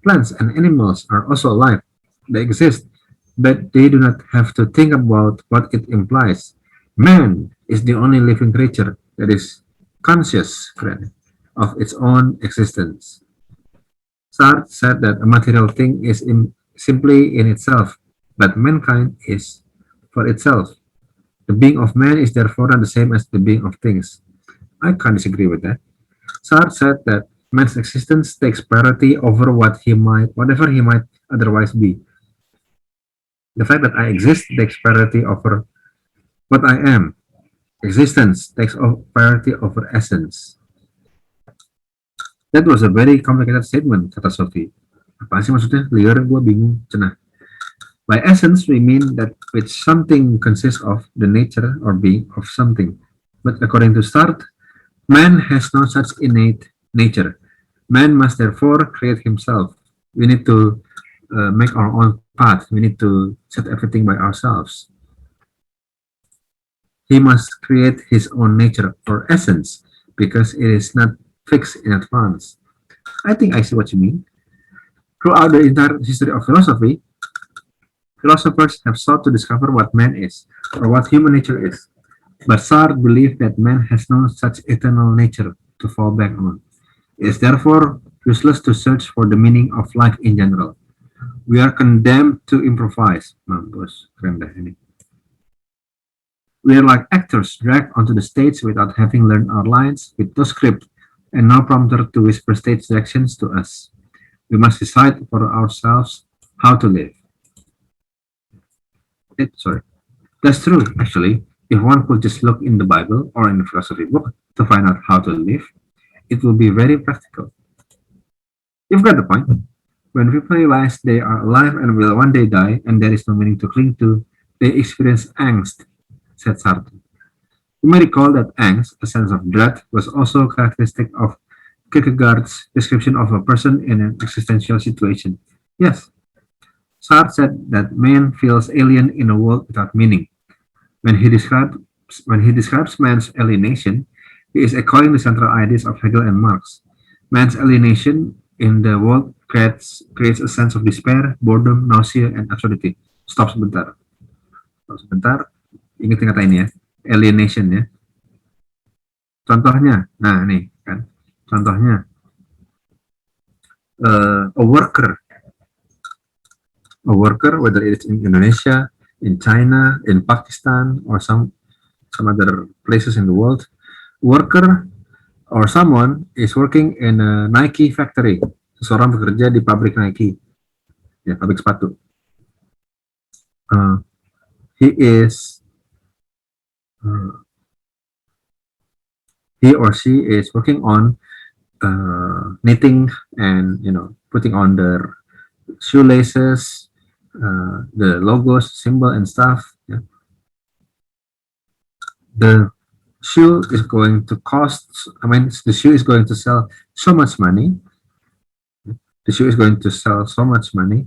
Plants and animals are also alive. They exist, but they do not have to think about what it implies. Man is the only living creature that is conscious, friend, of its own existence. Sartre said that a material thing is simply in itself, but mankind is for itself. The being of man is therefore not the same as the being of things. I can't disagree with that. Sartre said that man's existence takes priority over whatever he might otherwise be. The fact that I exist takes priority over what I am. Existence takes priority over essence. That was a very complicated statement, kata Sophie. Apa sih maksudnya? Liar, gue bingung. Cenah. By essence, we mean that which something consists of, the nature or being of something. But according to Sartre, man has no such innate nature. Man must therefore create himself. We need to make our own path. We need to set everything by ourselves. He must create his own nature or essence because it is not fixed in advance. I think I see what you mean. Throughout the entire history of philosophy, philosophers have sought to discover what man is, or what human nature is. But Sartre believed that man has no such eternal nature to fall back on. It is therefore useless to search for the meaning of life in general. We are condemned to improvise. Mampus, keren dah ini. We are like actors dragged onto the stage without having learned our lines, with no script and no prompter to whisper stage directions to us. We must decide for ourselves how to live. Sorry. That's true, actually. If one could just look in the Bible or in a philosophy book to find out how to live, it will be very practical. You've got the point. When people realize they are alive and will one day die and there is no meaning to cling to, they experience angst, said Sartre. You may recall that angst, a sense of dread, was also characteristic of Kierkegaard's description of a person in an existential situation. Yes, Sartre said that man feels alien in a world without meaning. When he describes man's alienation, he is echoing the central ideas of Hegel and Marx. Man's alienation in the world creates a sense of despair, boredom, nausea, and absurdity. Stop sebentar. Stop sebentar. Ingat-ingat ini ya. Alienation ya. Contohnya, nah nih kan. Contohnya, a worker, whether it's in Indonesia, in China, in Pakistan, or some other places in the world, worker or someone is working in a Nike factory. Seseorang bekerja di pabrik Nike, ya pabrik sepatu. He or she is working on knitting and putting on their shoelaces, the logos, symbol, and stuff. Yeah. The shoe is going to cost. The shoe is going to sell so much money. The shoe is going to sell so much money.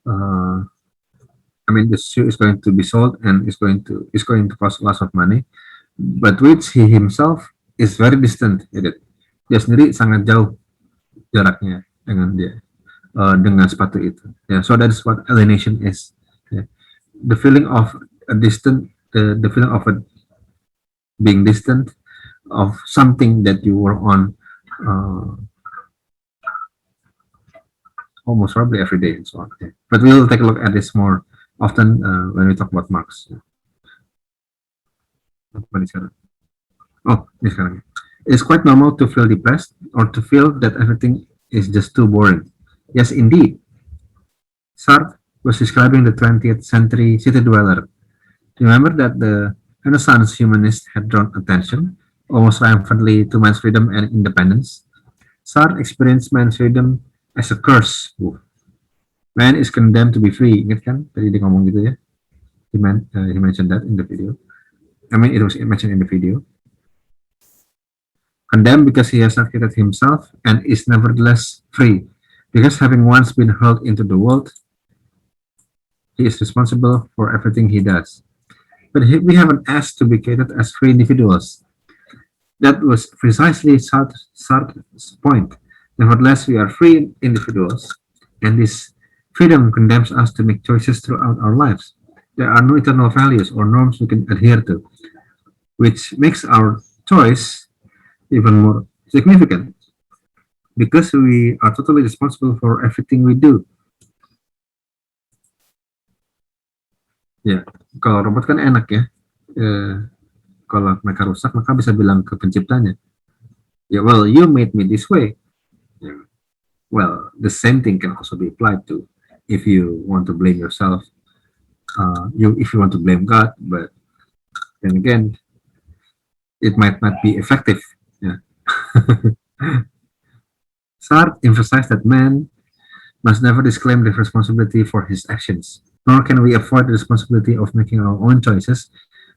The shoe is going to be sold and is going to cost lots of money, but which he himself is very distant with it. Dia sendiri sangat jauh jaraknya dengan sepatu itu. Yeah, so that is what alienation is. Yeah. The feeling of a distant, the feeling of being distant of something that you were on almost probably every day and so on. Okay. But we will take a look at this more often when we talk about Marx. It is quite normal to feel depressed or to feel that everything is just too boring. Yes, indeed. Sartre was describing the 20th century city dweller. Remember that the Renaissance humanists had drawn attention almost triumphantly to man's freedom and independence. Sartre experienced man's freedom as a curse. Man is condemned to be free. Ingat kan? Tadi dia ngomong gitu ya. He mentioned that in the video. It was mentioned in the video. Condemned because he has not created himself and is nevertheless free. Because having once been hurled into the world, he is responsible for everything he does. But we haven't asked to be created as free individuals. That was precisely Sartre's point. Nevertheless, we are free individuals, and this freedom condemns us to make choices throughout our lives. There are no eternal values or norms we can adhere to, which makes our choice even more significant because we are totally responsible for everything we do. Ya, kalau robot kan enak ya. Kalau mereka rusak, maka bisa bilang ke penciptanya, yeah, well, you made me this way. Yeah. Well, the same thing can also be applied to if you want to blame yourself, if you want to blame God, but then again, it might not be effective. Yeah. Sartre emphasized that man must never disclaim the responsibility for his actions, nor can we avoid the responsibility of making our own choices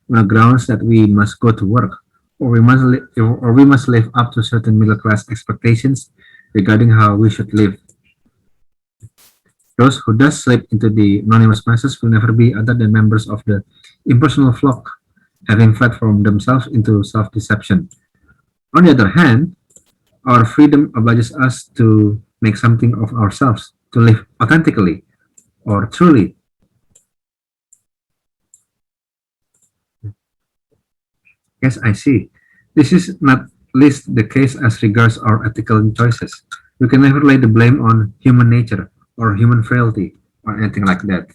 on the grounds that we must go to work, or we must live up to certain middle-class expectations regarding how we should live. Those who thus slip into the anonymous masses will never be other than members of the impersonal flock, having fled from themselves into self-deception. On the other hand, Our freedom obliges us to make something of ourselves, to live authentically or truly. Yes, I see. This is not least the case as regards our ethical choices. We can never lay the blame on human nature or human frailty or anything like that.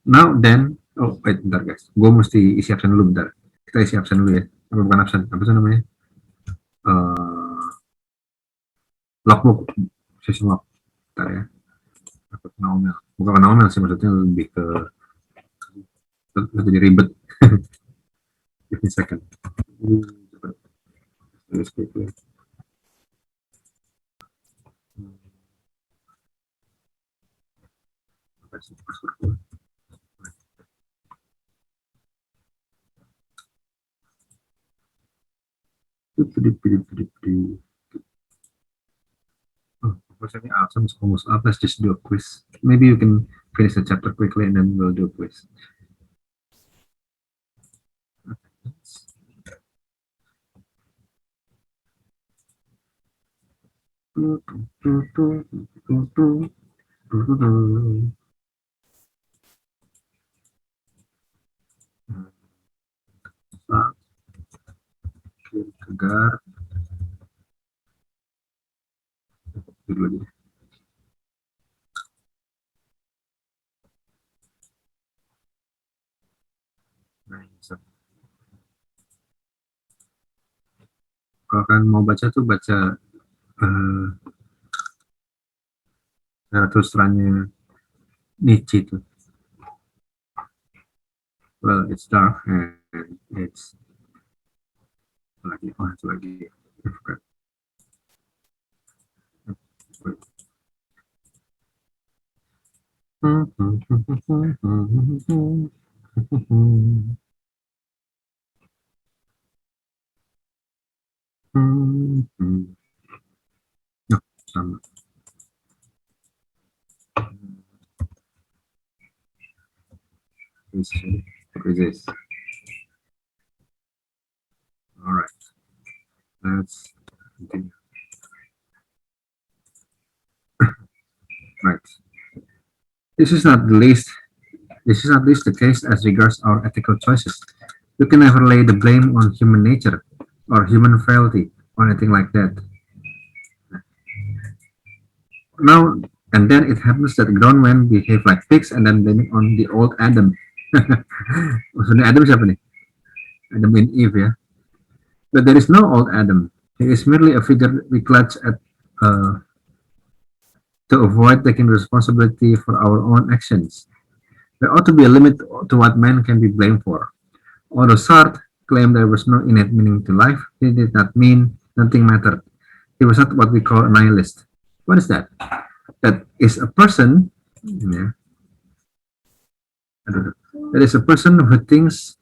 Now then, oh wait, bentar guys, gue mesti isi absen dulu bentar. Kita isi absen dulu ya. Apa bukan absen? Apa sih namanya? Eh Logbook, sesi log. Bentar ya. Aku kena omel. Bukan kena omel sih, maksudnya lebih ke jadi ribet. Give me a second. Let's quickly. Oh, unfortunately, Awesome is almost up. Let's just do a quiz. Maybe you can finish the chapter quickly and then we'll do a quiz. Kegar. Dulu aja. Kalau kalian mau baca tuh baca terus terangnya Nietzsche itu. Well, it's dark and it's lagi itu lagi. No, sama. What is this? All right. Let's continue. Right. This is not least the case as regards our ethical choices. You can never lay the blame on human nature or human frailty or anything like that. Now and then it happens that grown men behave like pigs and then blame it on the old Adam. Maksudnya Adam siapa nih? Adam and Eve ya. But there is no old Adam. He is merely a figure we clutch at to avoid taking responsibility for our own actions. There ought to be a limit to what man can be blamed for. Although Sartre claimed there was no innate meaning to life, he did not mean nothing mattered. He was not what we call a nihilist. What is that? That is a person, yeah, that is a person who thinks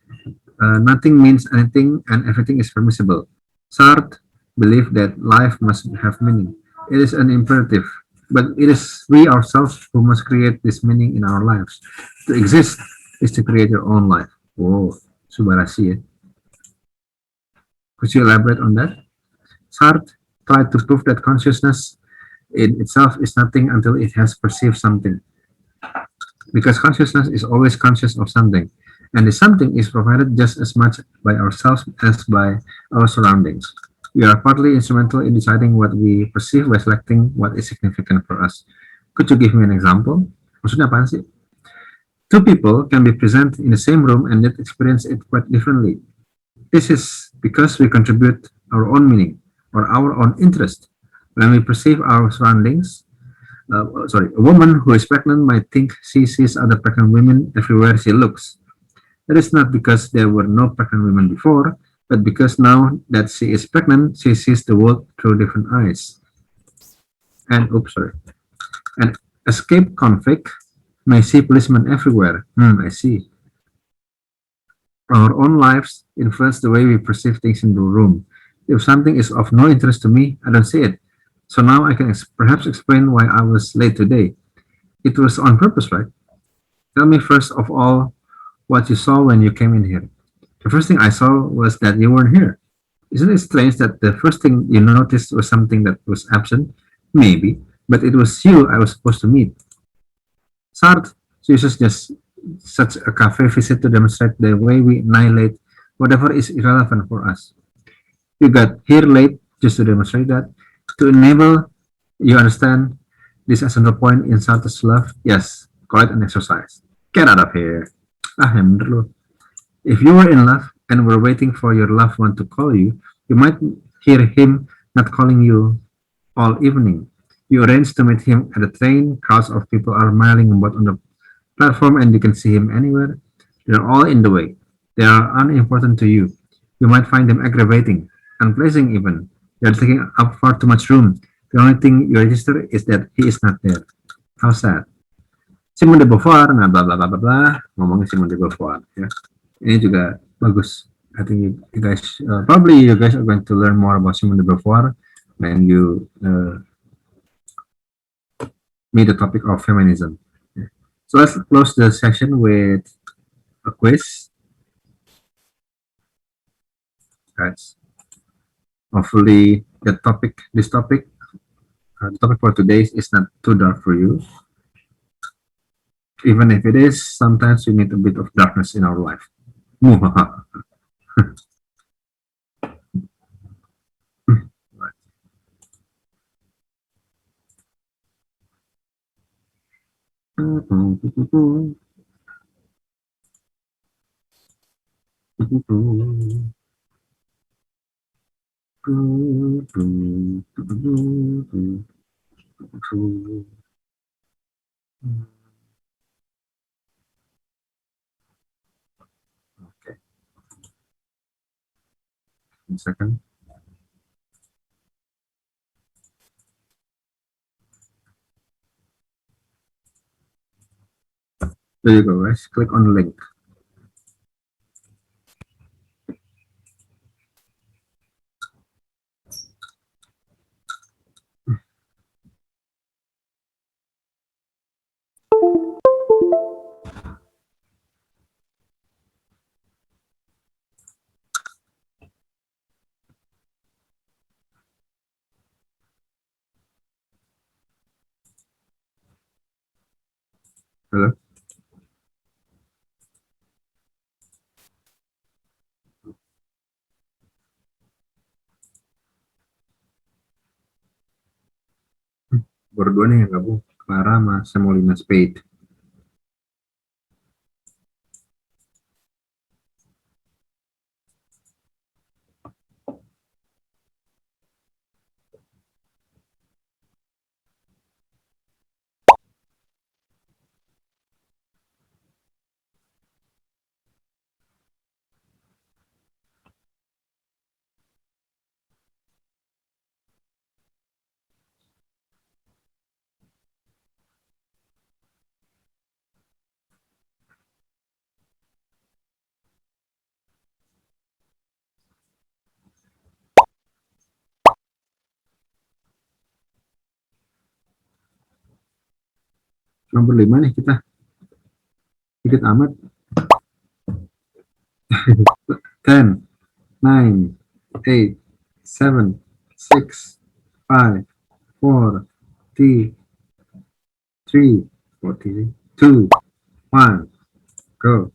nothing means anything and everything is permissible. Sartre believed that life must have meaning. It is an imperative, but it is we ourselves who must create this meaning in our lives. To exist is to create your own life. Whoa, subarashi. Could you elaborate on that? Sartre tried to prove that consciousness in itself is nothing until it has perceived something. Because consciousness is always conscious of something, and the something is provided just as much by ourselves as by our surroundings. We are partly instrumental in deciding what we perceive by selecting what is significant for us. Could you give me an example? Maksudnya apaan sih? Two people can be present in the same room and yet experience it quite differently. This is because we contribute our own meaning or our own interest. When we perceive our surroundings, a woman who is pregnant might think she sees other pregnant women everywhere she looks. That is not because there were no pregnant women before, but because now that she is pregnant, she sees the world through different eyes. And an escaped convict may see policemen everywhere. I see. Our own lives influence the way we perceive things in the room. If something is of no interest to me, I don't see it. So now I can perhaps explain why I was late today. It was on purpose, right? Tell me first of all what you saw when you came in here. The first thing I saw was that you weren't here. Isn't it strange that the first thing you noticed was something that was absent? Maybe, but it was you I was supposed to meet. Sartre uses just such a cafe visit to demonstrate the way we annihilate whatever is irrelevant for us. You got here late just to demonstrate that, to enable you understand this essential point in Sartre's love. Yes, call it an exercise. Get out of here. Ah, yang bener loh. If you were in love and were waiting for your loved one to call you, you might hear him not calling you all evening. You arrange to meet him at a train, crowds of people are miling about on the platform and you can see him anywhere. They're all in the way. They are unimportant to you. You might find them aggravating, unpleasant even. They're taking up far too much room. The only thing you register is that he is not there. How sad. Simone de Beauvoir, nah bla bla bla bla bla, ngomongin Simone de Beauvoir ya. Ini juga bagus. I think you guys probably you guys are going to learn more about Simone de Beauvoir when you meet the topic of feminism. Yeah. So let's close the session with a quiz, guys. Hopefully, the topic for today is not too dark for you. Even if it is, sometimes we need a bit of darkness in our life. Okay. 1 second. There you go, guys. Click on the link. Halo. Berdua nih yang gabung, Clara sama Semolina Spade. Cuma berlima nih kita. Dikit amat. 10, 9, 8, 7, 6, 5, 4, 3, 2, 1, go.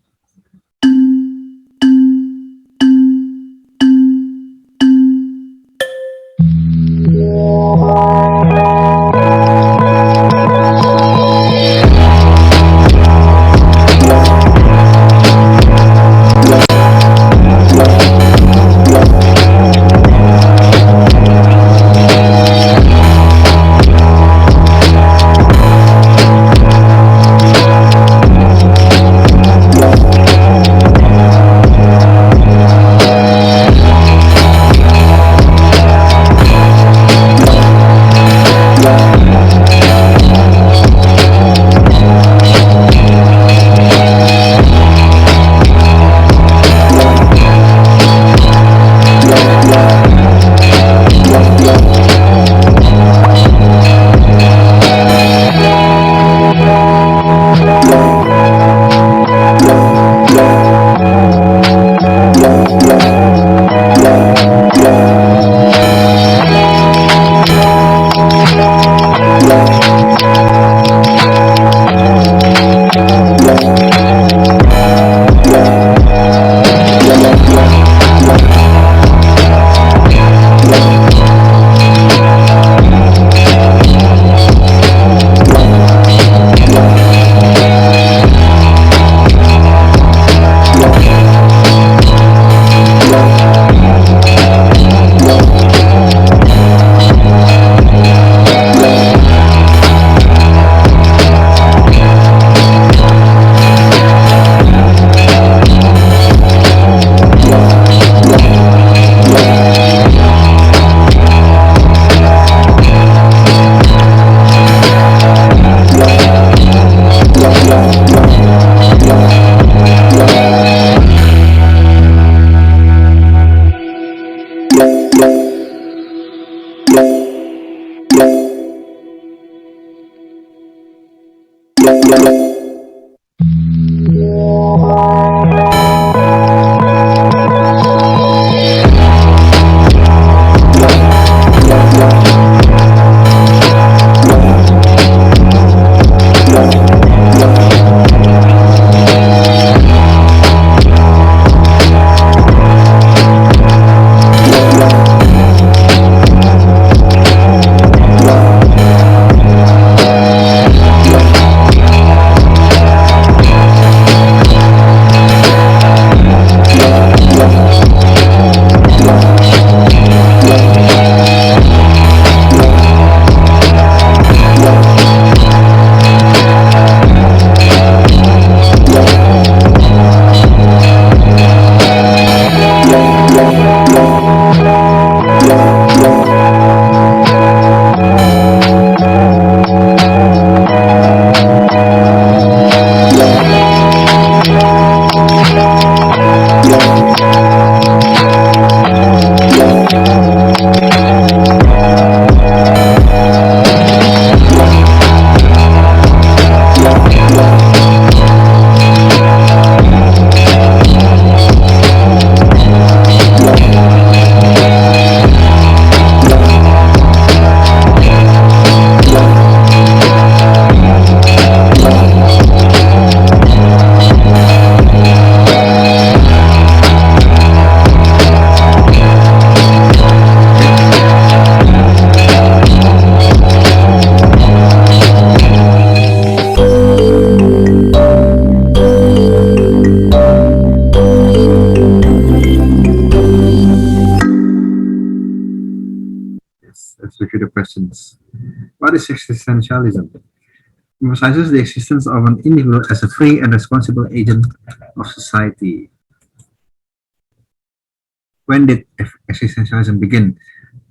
Let's look at the questions. What is existentialism? Emphasizes the existence of an individual as a free and responsible agent of society. When did existentialism begin?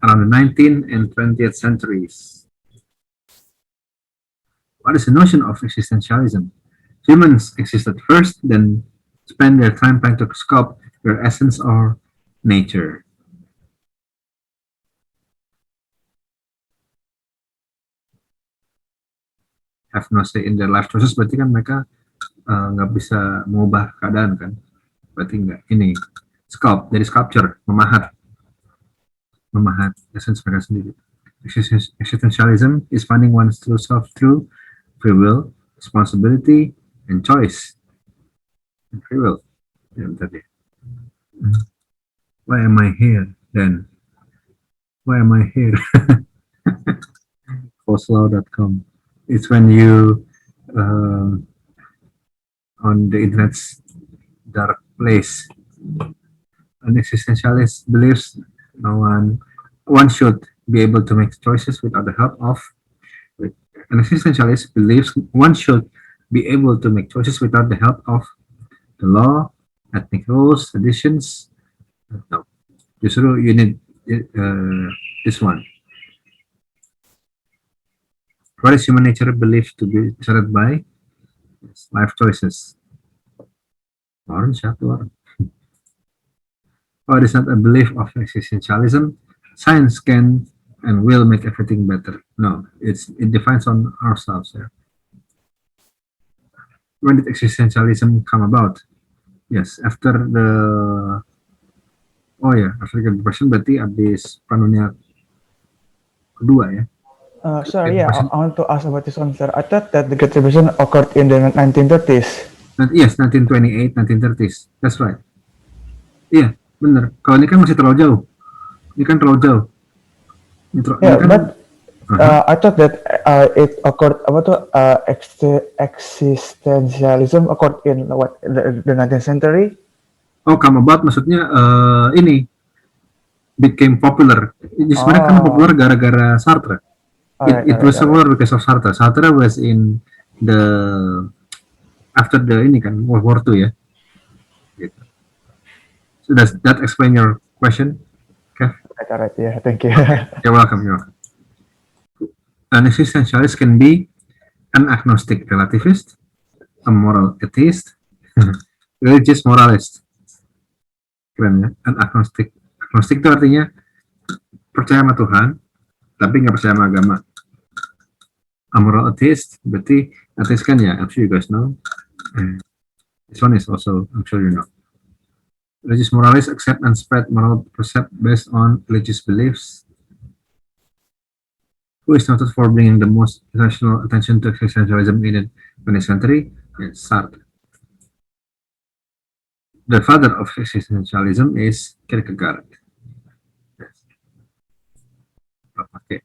Around the 19th and 20th centuries. What is the notion of existentialism? Humans existed first, then spend their time trying to sculpt their essence or nature. Have no say in their life choices, berarti kan mereka nggak bisa mengubah keadaan kan? Berarti nggak ini sculpt dari sculpture, memahat essence mereka sendiri. Existentialism is finding one's true self through free will, responsibility, and choice. And free will. Ya, bentar deh. Why am I here then? Why am I here? Foslow.com. It's when you on the internet's dark place. An existentialist believes one should be able to make choices without the help of. An existentialist believes one should be able to make choices without the help of the law, ethnic rules, traditions. No, justru you need this one. What is human nature believed to be decided by? Yes, life choices. Warren, siapa Warren? Oh, it is not a belief of existentialism. Science can and will make everything better. No, it defines on ourselves. Yeah. When did existentialism come about? Yes, after the after the depression berarti habis Perang Dunia Kedua ya. Sorry, yeah, I want to ask about this one, sir. I thought that the Great Depression occurred in the 1930s. Yes, 1928, 1930s. That's right. Iya, benar. Kalau ini kan masih terlalu jauh. Ini kan terlalu jauh. But I thought that it occurred existentialism occurred in what the 19th century. Oh, come about maksudnya ini became popular. Sebenarnya kan populer gara-gara Sartre. It was popular because of Sartre. Sartre was in the after the ini kan World War II ya. Gitu. So does that explain your question? Okay. Alright, yeah, thank you. You're welcome. You're welcome. An existentialist can be an agnostic relativist, a moral atheist, religious moralist. Keren ya. An agnostic. Agnostic itu artinya percaya sama Tuhan, tapi nggak percaya sama agama. A moral atheist berarti At least can, yeah, I'm sure you guys know. And this one is also, I'm sure you know. Religious moralists accept and spread moral precept based on religious beliefs. Who is noted for bringing the most international attention to existentialism in the 20th century? It's Sartre. The father of existentialism is Kierkegaard. Yes. Oke.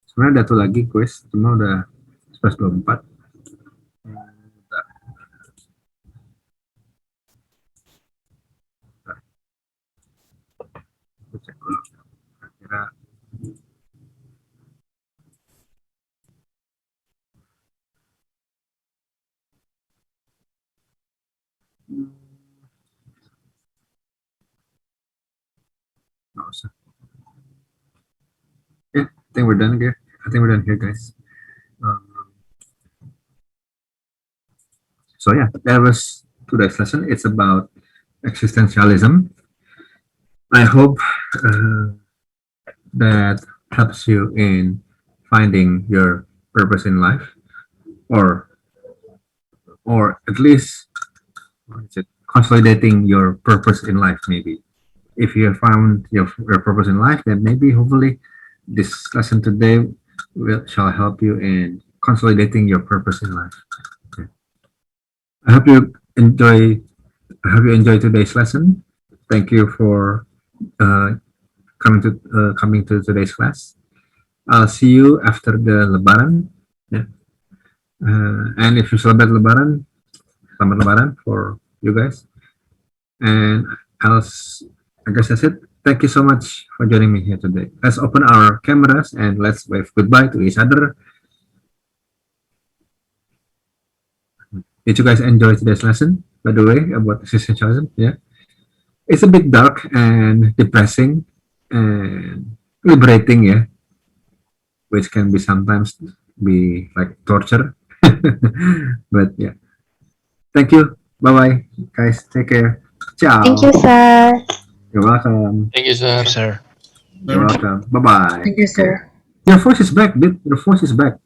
Sebenarnya ada tuh lagi quiz, cuma udah 11.24. Aku cek dulu. Kira nggak usah. Yeah, I think we're done here. I think we're done here, guys. So yeah, that was today's lesson. It's about existentialism. I hope that helps you in finding your purpose in life, or at least what is it, consolidating your purpose in life. Maybe if you have found your purpose in life, then maybe hopefully this lesson today shall help you in consolidating your purpose in life. Okay. I hope you enjoy. I hope you enjoy today's lesson. Thank you for coming to today's class. I'll see you after the Lebaran. Yeah. And if you celebrate Lebaran, selamat Lebaran for you guys. And I guess that's it. Thank you so much for joining me here today. Let's open our cameras and let's wave goodbye to each other. Did you guys enjoy today's lesson, by the way, about existentialism? Yeah. It's a bit dark and depressing and liberating, yeah, which can be sometimes be like torture. But yeah. Thank you. Bye bye, guys. Take care. Ciao. Thank you, sir. You're welcome. Thank you, sir. Yes, sir. You're welcome. Bye bye. Thank you, sir. Your voice is back, dude. Your voice is back.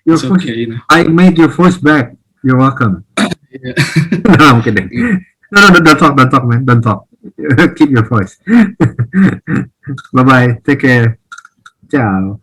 Your It's voice. okay, you know. I made your voice back. You're welcome. Yeah. No, I'm kidding. No, don't talk, man. Don't talk. Keep your voice. Bye bye. Take care. Ciao.